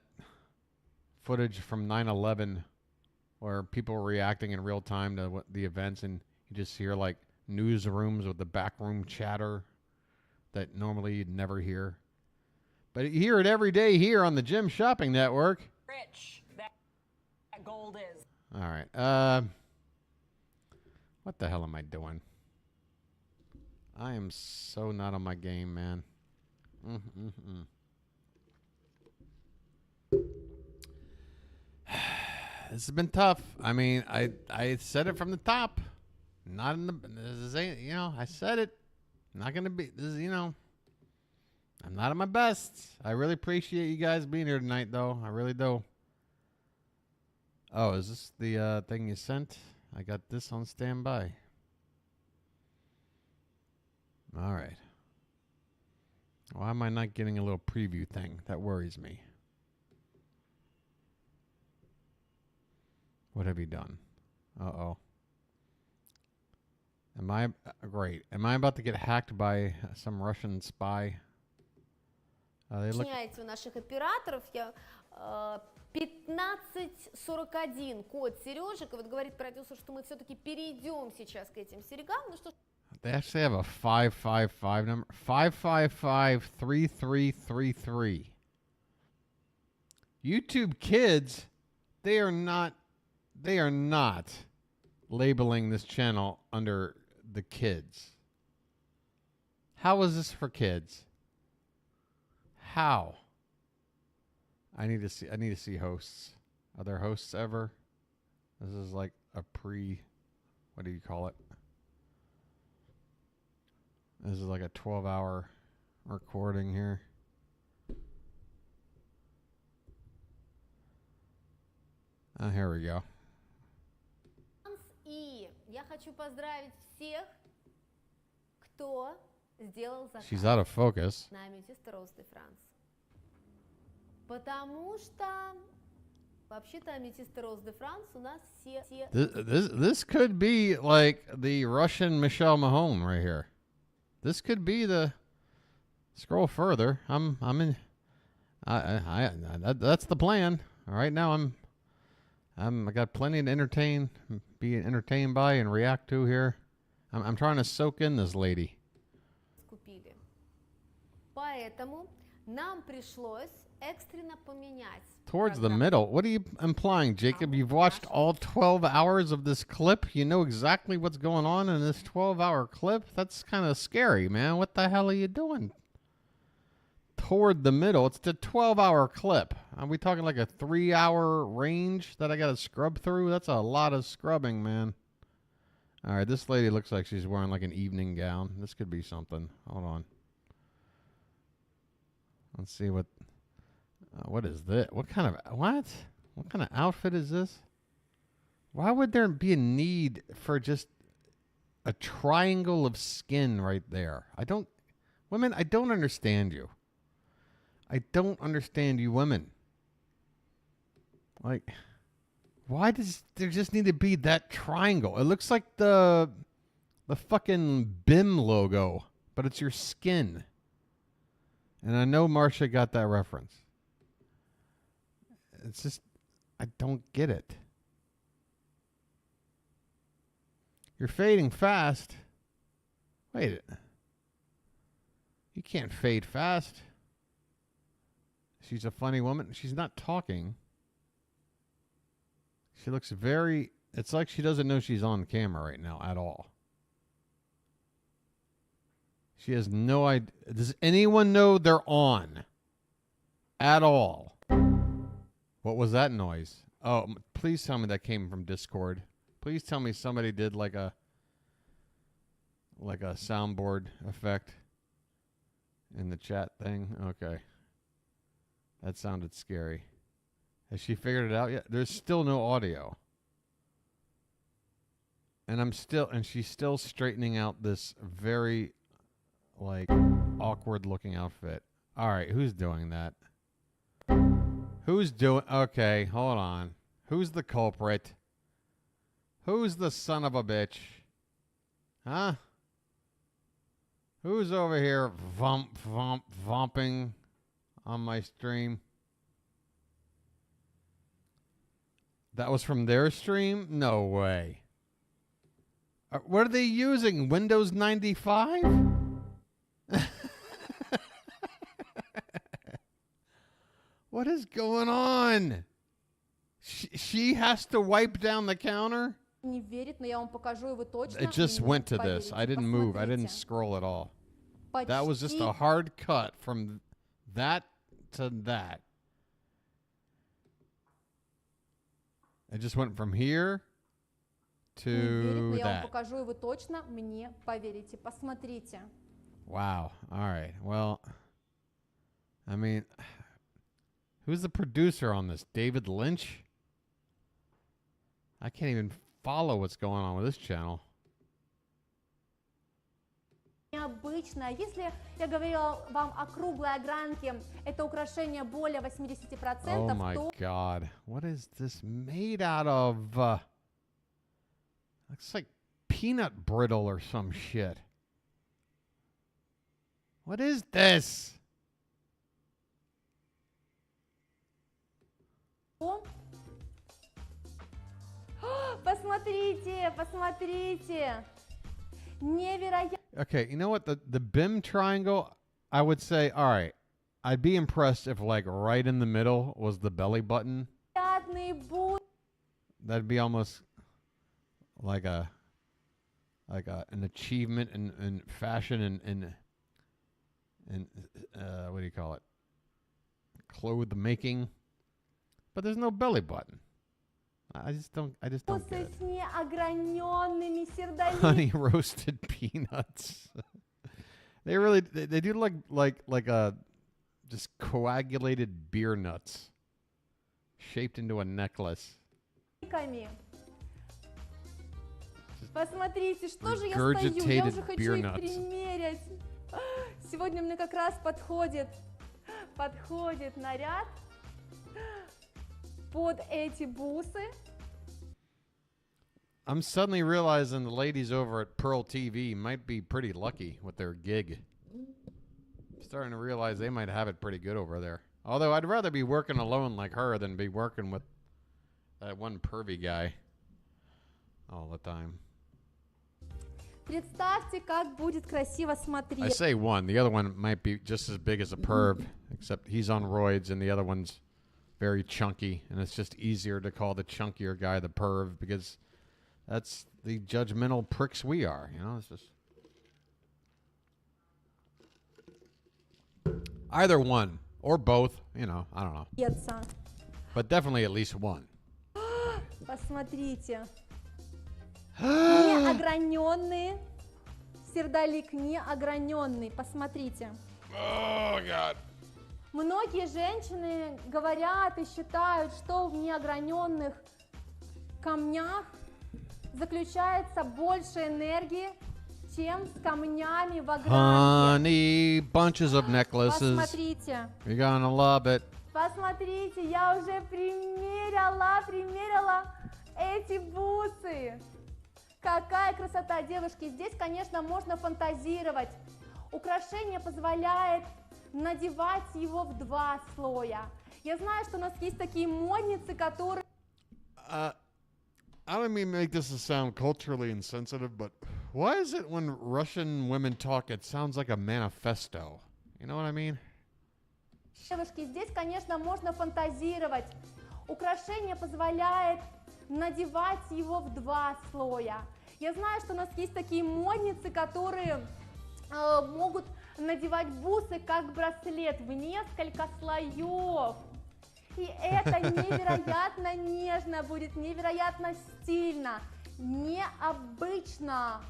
footage from 9/11, where people were reacting in real time to what the events, and You just hear like newsrooms with the backroom chatter that normally you'd never hear. But you hear it every day here on the Gym Shopping Network. Rich, that gold is. All right. What the hell am I doing? I am so not on my game, man. This has been tough. I mean, I said it from the top. Not in the, this is, you know, I said it. Not going to be, this is, you know, I'm not at my best. I really appreciate you guys being here tonight, though. I really do. Oh, is this the thing you sent? I got this on standby. All right. Why am I not getting a little preview thing? That worries me. What have you done? Uh-oh. Am I... great. Am I about to get hacked by some Russian spy? They look... Уточняйте у наших операторов. 1541, код сережек. И вот говорит продюсер, что мы все-таки перейдем сейчас к этим серьгам. Ну что... They actually have a 555 number. 555-3333. YouTube Kids, they are not labeling this channel under the kids. How is this for kids? How? I need to see hosts. Are there hosts ever? This is like a what do you call it? This is like a 12-hour recording here. Here we go. И я хочу поздравить всех, кто сделал заказ. She's out of focus. На Amethyst Rose de France. Потому что вообще-то Amethyst Rose de France у нас все... This could be like the Russian Michelle Mahone right here. This could be the... Scroll further. I'm in... That's the plan. Right now I got plenty to be entertained by and react to here. I'm trying to soak in this lady. Купили. Поэтому нам пришлось экстренно поменять. Towards the middle. What are you implying, Jacob? You've watched all 12 hours of this clip? You know exactly what's going on in this 12-hour clip? That's kind of scary, man. What the hell are you doing? Toward the middle. It's the 12-hour clip. Are we talking like a 3-hour range that I got to scrub through? That's a lot of scrubbing, man. All right, this lady looks like she's wearing like an evening gown. This could be something. Hold on. Let's see what is this? What kind of outfit is this? Why would there be a need for just a triangle of skin right there? Women, I don't understand you. I don't understand you women. Like, why does there just need to be that triangle? It looks like the fucking BIM logo, but it's your skin. And I know Marsha got that reference. It's just, I don't get it. You're fading fast. Wait. You can't fade fast. She's a funny woman. She's not talking. She looks very... It's like she doesn't know she's on camera right now at all. She has no idea. Does anyone know they're on? At all. What was that noise? Oh, please tell me that came from Discord. Please tell me somebody did like a soundboard effect in the chat thing. Okay. That sounded scary. Has she figured it out yet? There's still no audio. And she's still straightening out this very like awkward looking outfit. All right, who's doing that? Okay, hold on. Who's the culprit? Who's the son of a bitch? Huh? Who's over here vomping on my stream? That was from their stream? No way. What are they using? Windows 95? What is going on? She has to wipe down the counter? Не верит, но я вам покажу его точно. It just went to this. I didn't move. I didn't scroll at all. That was just a hard cut from that to that. It just went from here to не верит, но я вам that. покажу его точно. Мне поверите. Посмотрите. Wow. All right. Well, I mean, who's the producer on this? David Lynch? I can't even follow what's going on with this channel. Необычно. Если я говорила вам о круглой огранке, это украшение более 80%. Oh my God. What is this made out of? Looks like peanut brittle or some shit. What is this? Посмотрите, посмотрите. Невероятно. Okay, you know what? The BIM triangle, I would say, all right, I'd be impressed if like right in the middle was the belly button. That'd be almost like an achievement in fashion and what do you call it? Clothes making. But there's no belly button. I just don't get it. Honey roasted peanuts. They really they do look like a just coagulated beer nuts shaped into a necklace. Посмотрите, что же я стою, я уже хочу их примерить. Сегодня мне как раз подходит наряд под эти бусы. I'm suddenly realizing the ladies over at Pearl TV might be pretty lucky with their gig. I'm starting to realize they might have it pretty good over there. Although I'd rather be working alone like her than be working with that one pervy guy all the time. Представьте, как будет красиво смотреться. I say one. The other one might be just as big as a perv, except he's on roids and the other one's very chunky, and it's just easier to call the chunkier guy the perv because that's the judgmental pricks we are. You know, it's just either one or both. You know, I don't know. But definitely at least one. Посмотрите. Неограненный. Сердолик неограненный. Посмотрите. Oh, God. Многие женщины говорят и считают, что в неограненных камнях заключается больше энергии, чем с камнями в огранке. Honey, bunches of necklaces. Посмотрите. You're gonna love it. Посмотрите, я уже примерила эти бусы. Какая красота, девушки. Здесь, конечно, можно фантазировать. Украшение позволяет надевать его в 2 слоя. Я знаю, что у нас есть такие модницы, которые... I don't mean to make this sound culturally insensitive, but Why is it when Russian women talk, it sounds like a manifesto? You know what I mean? Девушки, здесь, конечно, можно фантазировать. Украшение позволяет надевать его в 2 слоя. Я знаю, что у нас есть такие модницы, которые могут надевать бусы как браслет в несколько слоев. И это невероятно нежно будет, невероятно стильно, необычно.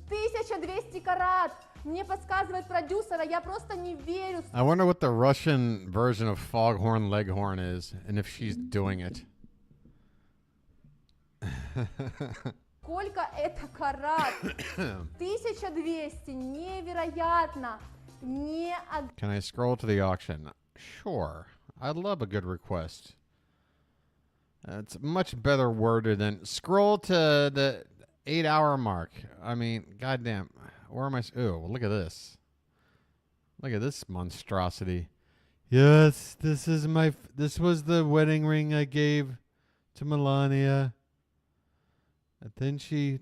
1200 карат. Мне подсказывает продюсер, я просто не верю. I wonder what the Russian version of Foghorn Leghorn is, and if she's doing it. Сколько это карат? 1200, невероятно. Can I scroll to the auction? Sure. I'd love a good request. It's much better worded than scroll to the 8-hour mark. I mean, goddamn. Where am I? Oh, look at this. Look at this monstrosity. Yes, this was the wedding ring I gave to Melania. And then she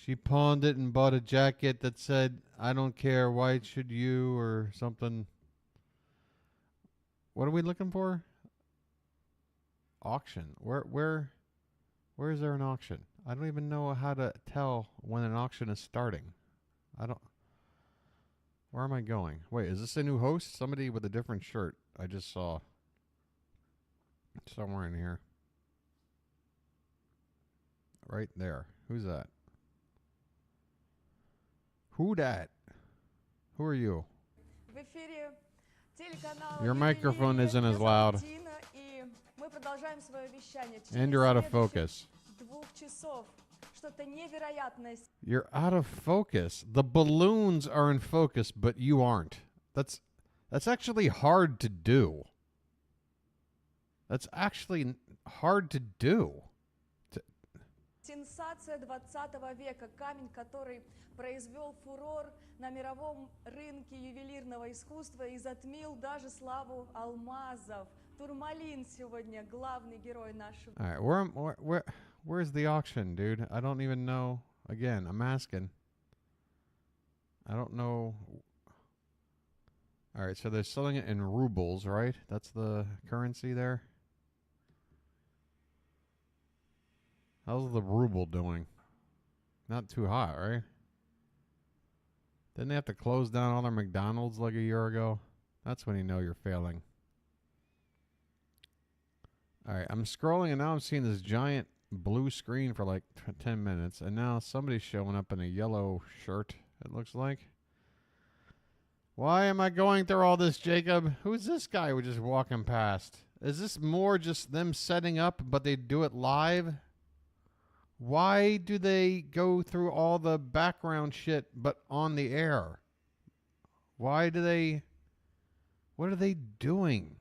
She pawned it and bought a jacket that said, "I don't care, why should you," or something. What are we looking for? Auction. Where is there an auction? I don't even know how to tell when an auction is starting. Where am I going? Wait, is this a new host? Somebody with a different shirt I just saw somewhere in here. Right there. Who's that? Who that? Who are you? Your microphone isn't as loud. And you're out of focus. You're out of focus. The balloons are in focus, but you aren't. That's actually hard to do. That's actually hard to do. Сенсация 20 века. Камень, который произвел фурор на мировом рынке ювелирного искусства и затмил даже славу алмазов. Турмалин сегодня главный герой нашего. All right, where's the auction, dude? I don't even know. Again, I'm asking. I don't know. All right, so they're selling it in rubles, right? That's the currency there. How's the ruble doing? Not too hot, right? Didn't they have to close down all their McDonald's like a year ago? That's when you know you're failing. All right, I'm scrolling and now I'm seeing this giant blue screen for like 10 minutes. And now somebody's showing up in a yellow shirt, it looks like. Why am I going through all this, Jacob? Who's this guy we're just walking past? Is this more just them setting up, but they do it live? Why do they go through all the background shit, but on the air? Why do they... What are they doing?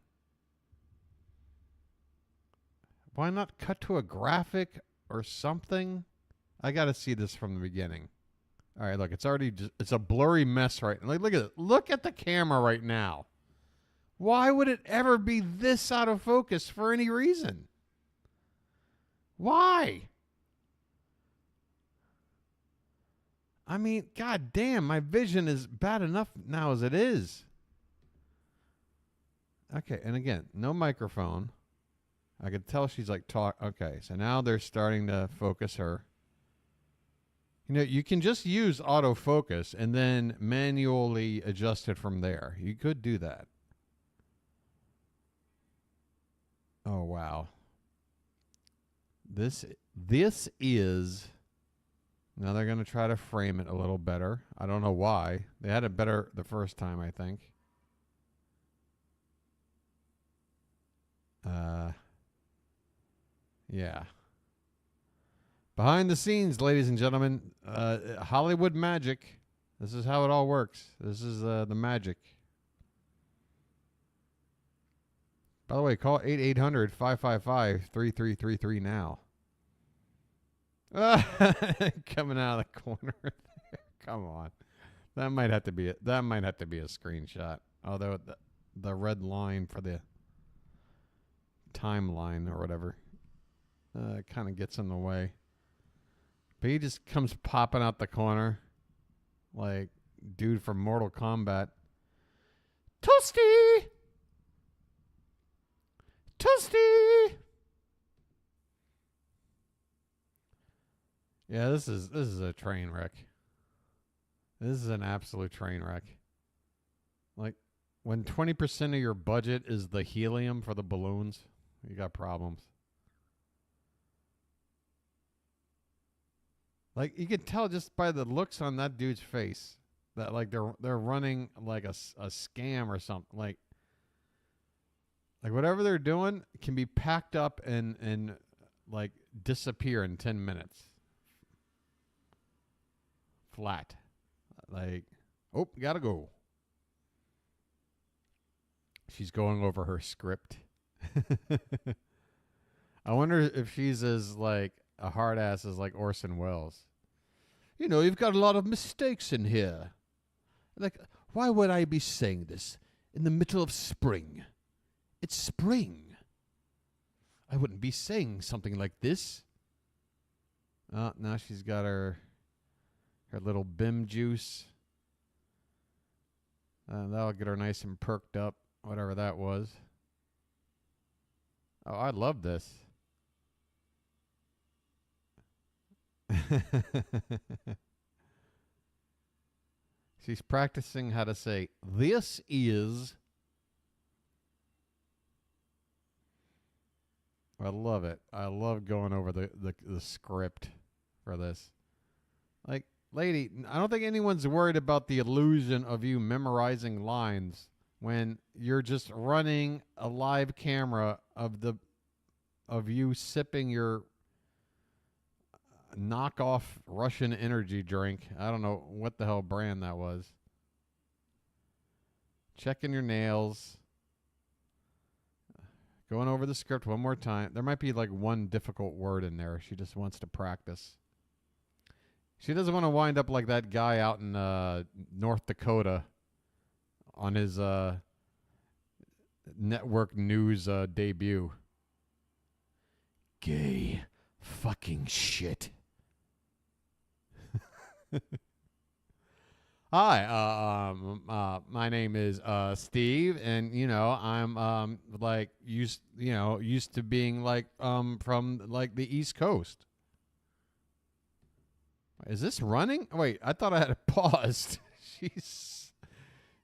Why not cut to a graphic or something? I got to see this from the beginning. All right, look, it's already it's a blurry mess right now. Like, look at it. Look at the camera right now. Why would it ever be this out of focus for any reason? Why? I mean, god damn, my vision is bad enough now as it is. Okay, and again, no microphone. I could tell she's like okay, so now they're starting to focus her. You know, you can just use autofocus and then manually adjust it from there. You could do that. Oh, wow. This is... Now they're going to try to frame it a little better. I don't know why. They had it better the first time, I think. Yeah. Behind the scenes, ladies and gentlemen, Hollywood magic. This is how it all works. This is the magic. By the way, call 800-555-3333 now. Coming out of the corner there. Come on. That might have to be a screenshot. Although the red line for the timeline or whatever kind of gets in the way. But he just comes popping out the corner like dude from Mortal Kombat. Toasty! Toasty! Yeah, this is a train wreck. This is an absolute train wreck. Like, when 20% of your budget is the helium for the balloons, you got problems. Like, you can tell just by the looks on that dude's face that like they're running like a scam or something. Like whatever they're doing can be packed up and like disappear in 10 minutes. Flat. Like, oh, gotta go. She's going over her script. I wonder if she's as like a hard ass as like Orson Welles. You know, you've got a lot of mistakes in here. Like, why would I be saying this in the middle of spring? It's spring. I wouldn't be saying something like this. Oh, now she's got her Her little Bim juice. That'll get her nice and perked up, whatever that was. Oh, I love this. She's practicing how to say, this is. I love it. I love going over the script for this. Like, lady, I don't think anyone's worried about the illusion of you memorizing lines when you're just running a live camera of you sipping your knockoff Russian energy drink. I don't know what the hell brand that was. Checking your nails. Going over the script one more time. There might be like one difficult word in there. She just wants to practice. She doesn't want to wind up like that guy out in North Dakota on his network news debut. Gay fucking shit. Hi, my name is Steve, and I'm like used to being like from like the East Coast. Is this running? Wait, I thought I had it paused.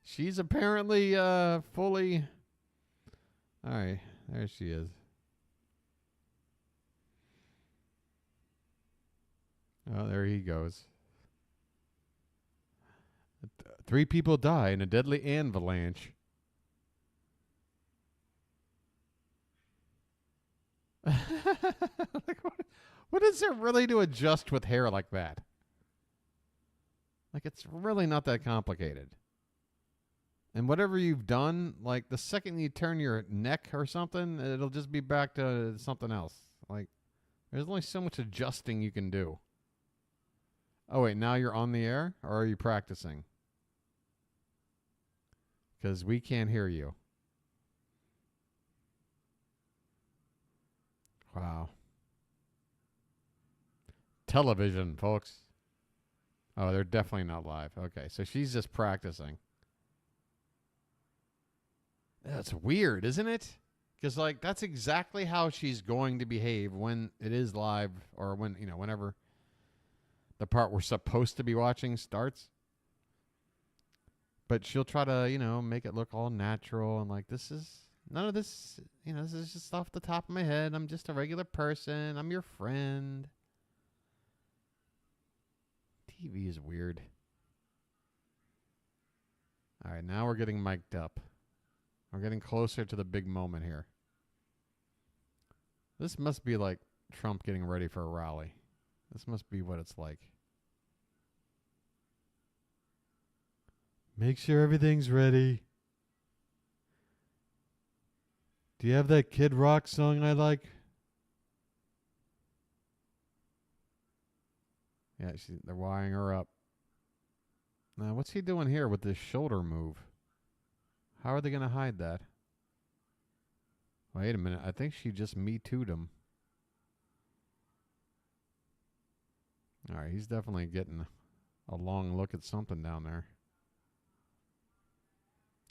She's apparently fully. All right, there she is. Oh, there he goes. 3 people die in a deadly avalanche. Like, what is there really to adjust with hair like that? Like, it's really not that complicated. And whatever you've done, like the second you turn your neck or something, it'll just be back to something else. Like, there's only so much adjusting you can do. Oh, wait, now you're on the air? Or are you practicing? Because we can't hear you. Wow. Television, folks. Oh, they're definitely not live. Okay, so she's just practicing. That's weird, isn't it? Because, like, that's exactly how she's going to behave when it is live, or when, whenever the part we're supposed to be watching starts. But she'll try to, make it look all natural and like, none of this, this is just off the top of my head. I'm just a regular person. I'm your friend. TV is weird. All right, now we're getting mic'd up. We're getting closer to the big moment here. This must be like Trump getting ready for a rally. This must be what it's like. Make sure everything's ready. Do you have that Kid Rock song I like? Yeah, they're wiring her up. Now, what's he doing here with this shoulder move? How are they going to hide that? Wait a minute. I think she just Me Too'd him. All right, he's definitely getting a long look at something down there.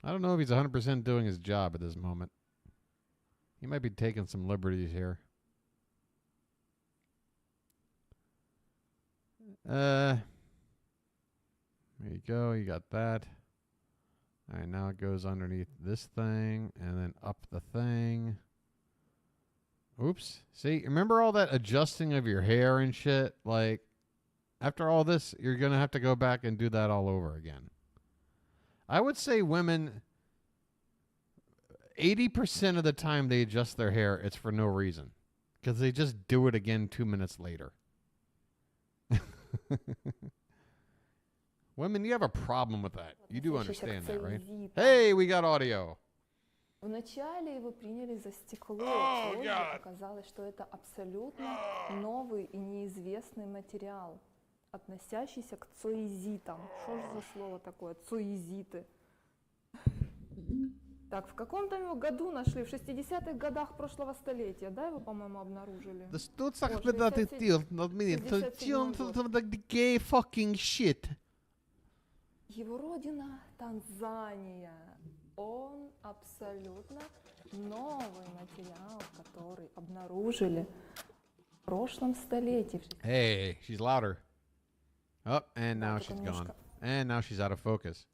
I don't know if he's 100% doing his job at this moment. He might be taking some liberties here. There you go. You got that. All right, now it goes underneath this thing and then up the thing. Oops. See, remember all that adjusting of your hair and shit? Like, after all this, you're going to have to go back and do that all over again. I would say women, 80% of the time they adjust their hair, it's for no reason. Because they just do it again 2 minutes later. Women, you have a problem with that. You do understand that, right? Hey, we got audio. Вначале его приняли за стекло, позже оказалось, что это абсолютно новый и неизвестный материал, относящийся к цоизитам. Что же за слово такое? Цоизиты. Так, в каком-то году нашли, в 60-х годах прошлого столетия, да, его, по-моему, обнаружили? Det står sagt med att det är till något minst gay fucking shit. Его родина Танзания. Он абсолютно новый материал, который обнаружили в прошлом столетии. Hey, she's louder. Oh, and now she's gone. And now she's out of focus.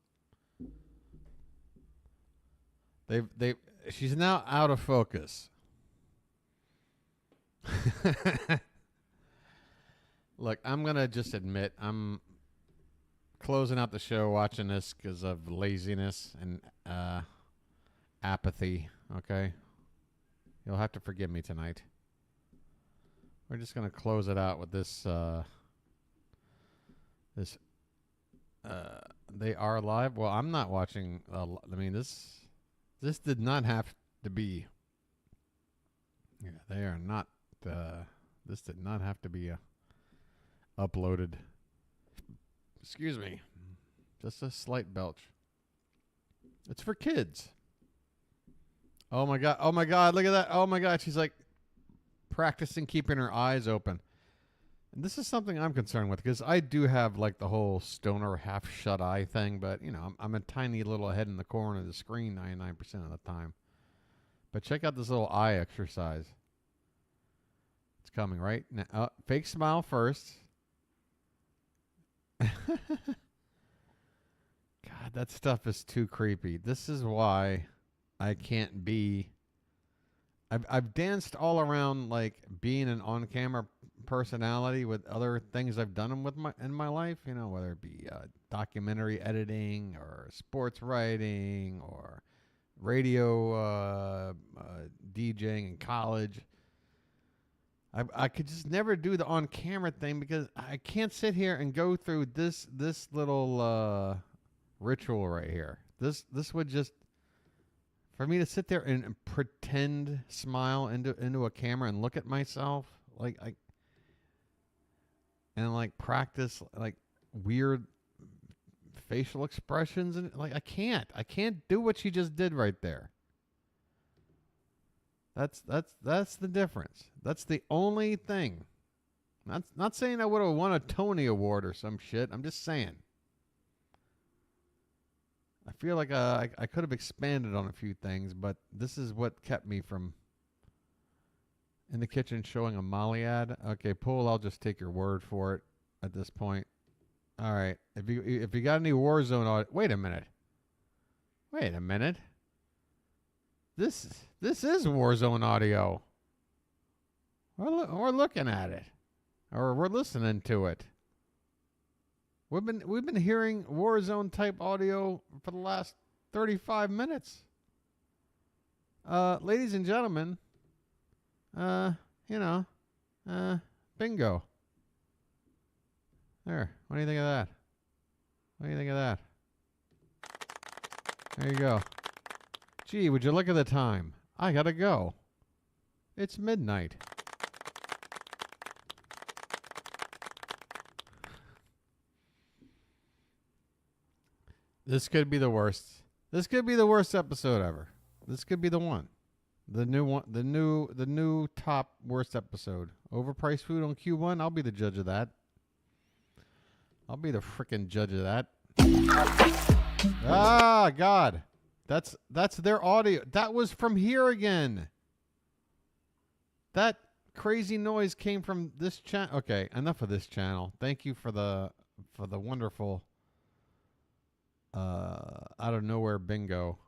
She's now out of focus. Look, I'm going to just admit I'm closing out the show watching this because of laziness and apathy, okay? You'll have to forgive me tonight. We're just going to close it out with this they are live. Well, I'm not watching I mean this did not have to be. Yeah, they are not. This did not have to be uploaded. Excuse me. Just a slight belch. It's for kids. Oh my god. Oh my god. Look at that. Oh my god. She's like practicing keeping her eyes open. And this is something I'm concerned with because I do have like the whole stoner half shut eye thing, but you know, I'm a tiny little head in the corner of the screen 99% of the time. But check out this little eye exercise. It's coming right now. Fake smile first. God, that stuff is too creepy. This is why I can't be. I've danced all around like being an on-camera personality with other things I've done in my life, you know, whether it be documentary editing or sports writing or radio DJing in college. I could just never do the on-camera thing because I can't sit here and go through this little ritual right here. This would just, for me to sit there and pretend smile into a camera and look at myself and like practice like weird facial expressions and like I can't do what she just did right there. That's the difference. That's the only thing. Not saying I would have won a Tony Award or some shit. I'm just saying. I feel like I could have expanded on a few things, but this is what kept me from in the kitchen showing a Molly ad. Okay, Pool, I'll just take your word for it at this point. All right. If you got any Warzone audio, wait a minute. This is Warzone audio. We're looking at it, or we're listening to it. We've been hearing Warzone type audio for the last 35 minutes. Ladies and gentlemen, bingo. There. What do you think of that? There you go. Gee, would you look at the time? I gotta go. It's midnight. This could be the worst. This could be the worst episode ever. This could be the one. The new one. The new top worst episode. Overpriced food on Q1. I'll be the judge of that. I'll be the frickin' judge of that. Ah, God. That's their audio. That was from here again. That crazy noise came from this channel. Okay, enough of this channel. Thank you for the wonderful out of nowhere bingo.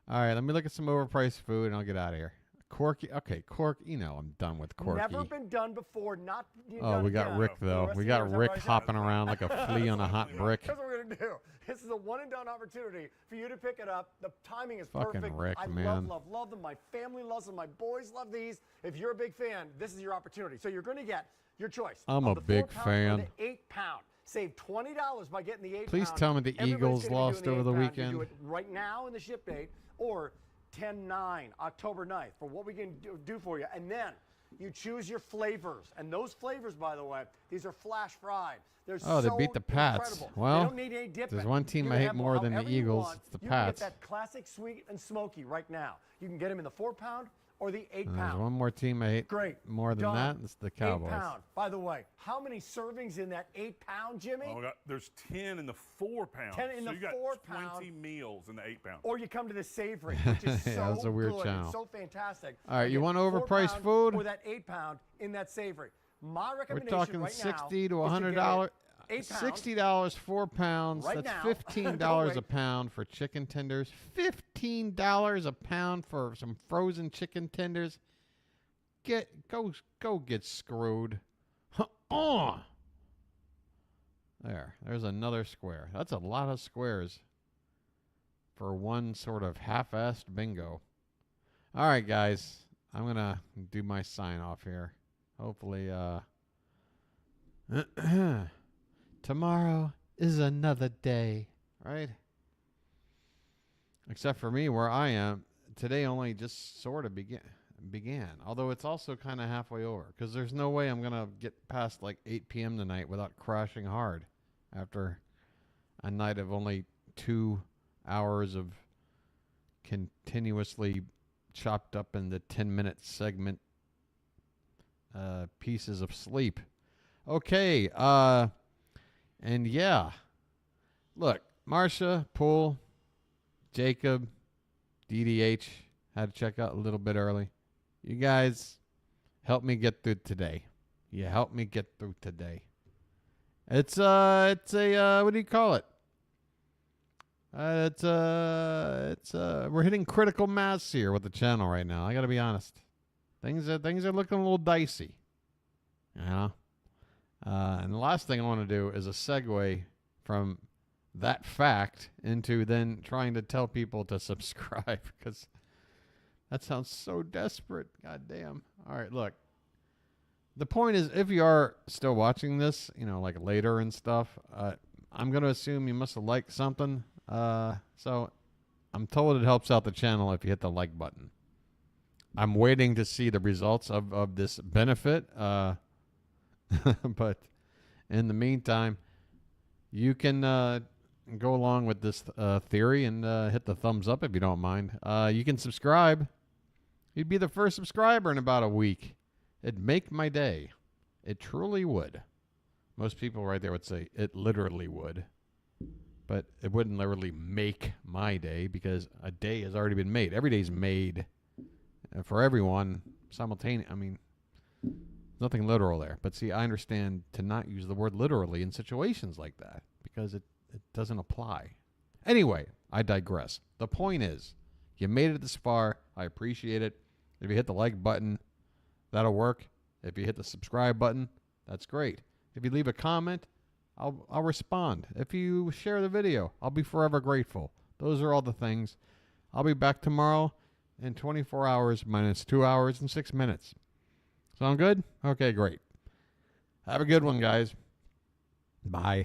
All right, let me look at some overpriced food and I'll get out of here. Corky. Okay, Cork. You know I'm done with Corky. Never been done before. Not. Oh, we got Rick though. We got Rick hopping around like a flea on a hot brick. Here's what we're gonna do. This is a one and done opportunity for you to pick it up. The timing is Fucking perfect. Rick, I man. love them. My family loves them. My boys love these. If you're a big fan, this is your opportunity. So you're going to get your choice. I'm a big fan. Or the 8-pound. Save $20 by getting the 8-pound. Please tell me the Eagles lost over the weekend. You do it right now in the ship date or 10/9, October 9th, for what we can do for you. And then You choose your flavors. And those flavors, by the way, these are flash fried. They're Oh, they so beat the Pats. incredible. Well, they don't need any dipping. there's one team You I can hate have more than the however you Eagles. want. It's the You Pats. can get that classic sweet and smoky right now. You can get them in the 4-pound or the 8-pound. And there's one more team I hate Great. more than Done. that. It's the Cowboys. 8-pound. By the way, how many servings in that 8-pound, Jimmy? Oh, there's 10 in the 4-pound. 10 in so the you got 4-pound. 20 meals in the 8-pound. Or you come to the savory, which is so Yeah, that's a weird good. channel. It's so fantastic. All right, you get want overpriced 4-pound food? Or that 8-pound in that savory. My We're recommendation talking right now $60 to is to get $100. it 8-pound. $60, 4 pounds. Right That's now. $15 Don't a wait. pound for chicken tenders. $15 a pound for some frozen chicken tenders. Go get screwed. There's another square. That's a lot of squares for one sort of half-assed bingo. All right, guys. I'm going to do my sign off here. Hopefully, tomorrow is another day, right? Except for me, where I am, today only just sort of began. Although it's also kind of halfway over, because there's no way I'm going to get past like 8 p.m. tonight without crashing hard after a night of only 2 hours of continuously chopped up into 10-minute segment pieces of sleep. Okay, and yeah, look, Marsha, Poole, Jacob, DDH had to check out a little bit early. You guys help me get through today. You help me get through today. It's a what do you call it? We're hitting critical mass here with the channel right now. I got to be honest. Things are looking a little dicey. You know? And the last thing I want to do is a segue from that fact into then trying to tell people to subscribe, because that sounds so desperate. God damn. All right, look. The point is, if you are still watching this, like later and stuff, I'm going to assume you must have liked something. So I'm told it helps out the channel if you hit the like button. I'm waiting to see the results of this benefit. But in the meantime, you can go along with this theory and hit the thumbs up if you don't mind. You can subscribe. You'd be the first subscriber in about a week. It'd make my day. It truly would. Most people right there would say it literally would. But it wouldn't literally make my day, because a day has already been made. Every day's made for everyone simultaneously. I mean, nothing literal there. But see, I understand to not use the word literally in situations like that, because it doesn't apply. Anyway, I digress. The point is, you made it this far. I appreciate it. If you hit the like button, that'll work. If you hit the subscribe button, that's great. If you leave a comment, I'll respond. If you share the video, I'll be forever grateful. Those are all the things. I'll be back tomorrow in 24 hours minus 2 hours and 6 minutes. Sound good? Okay, great. Have a good one, guys. Bye.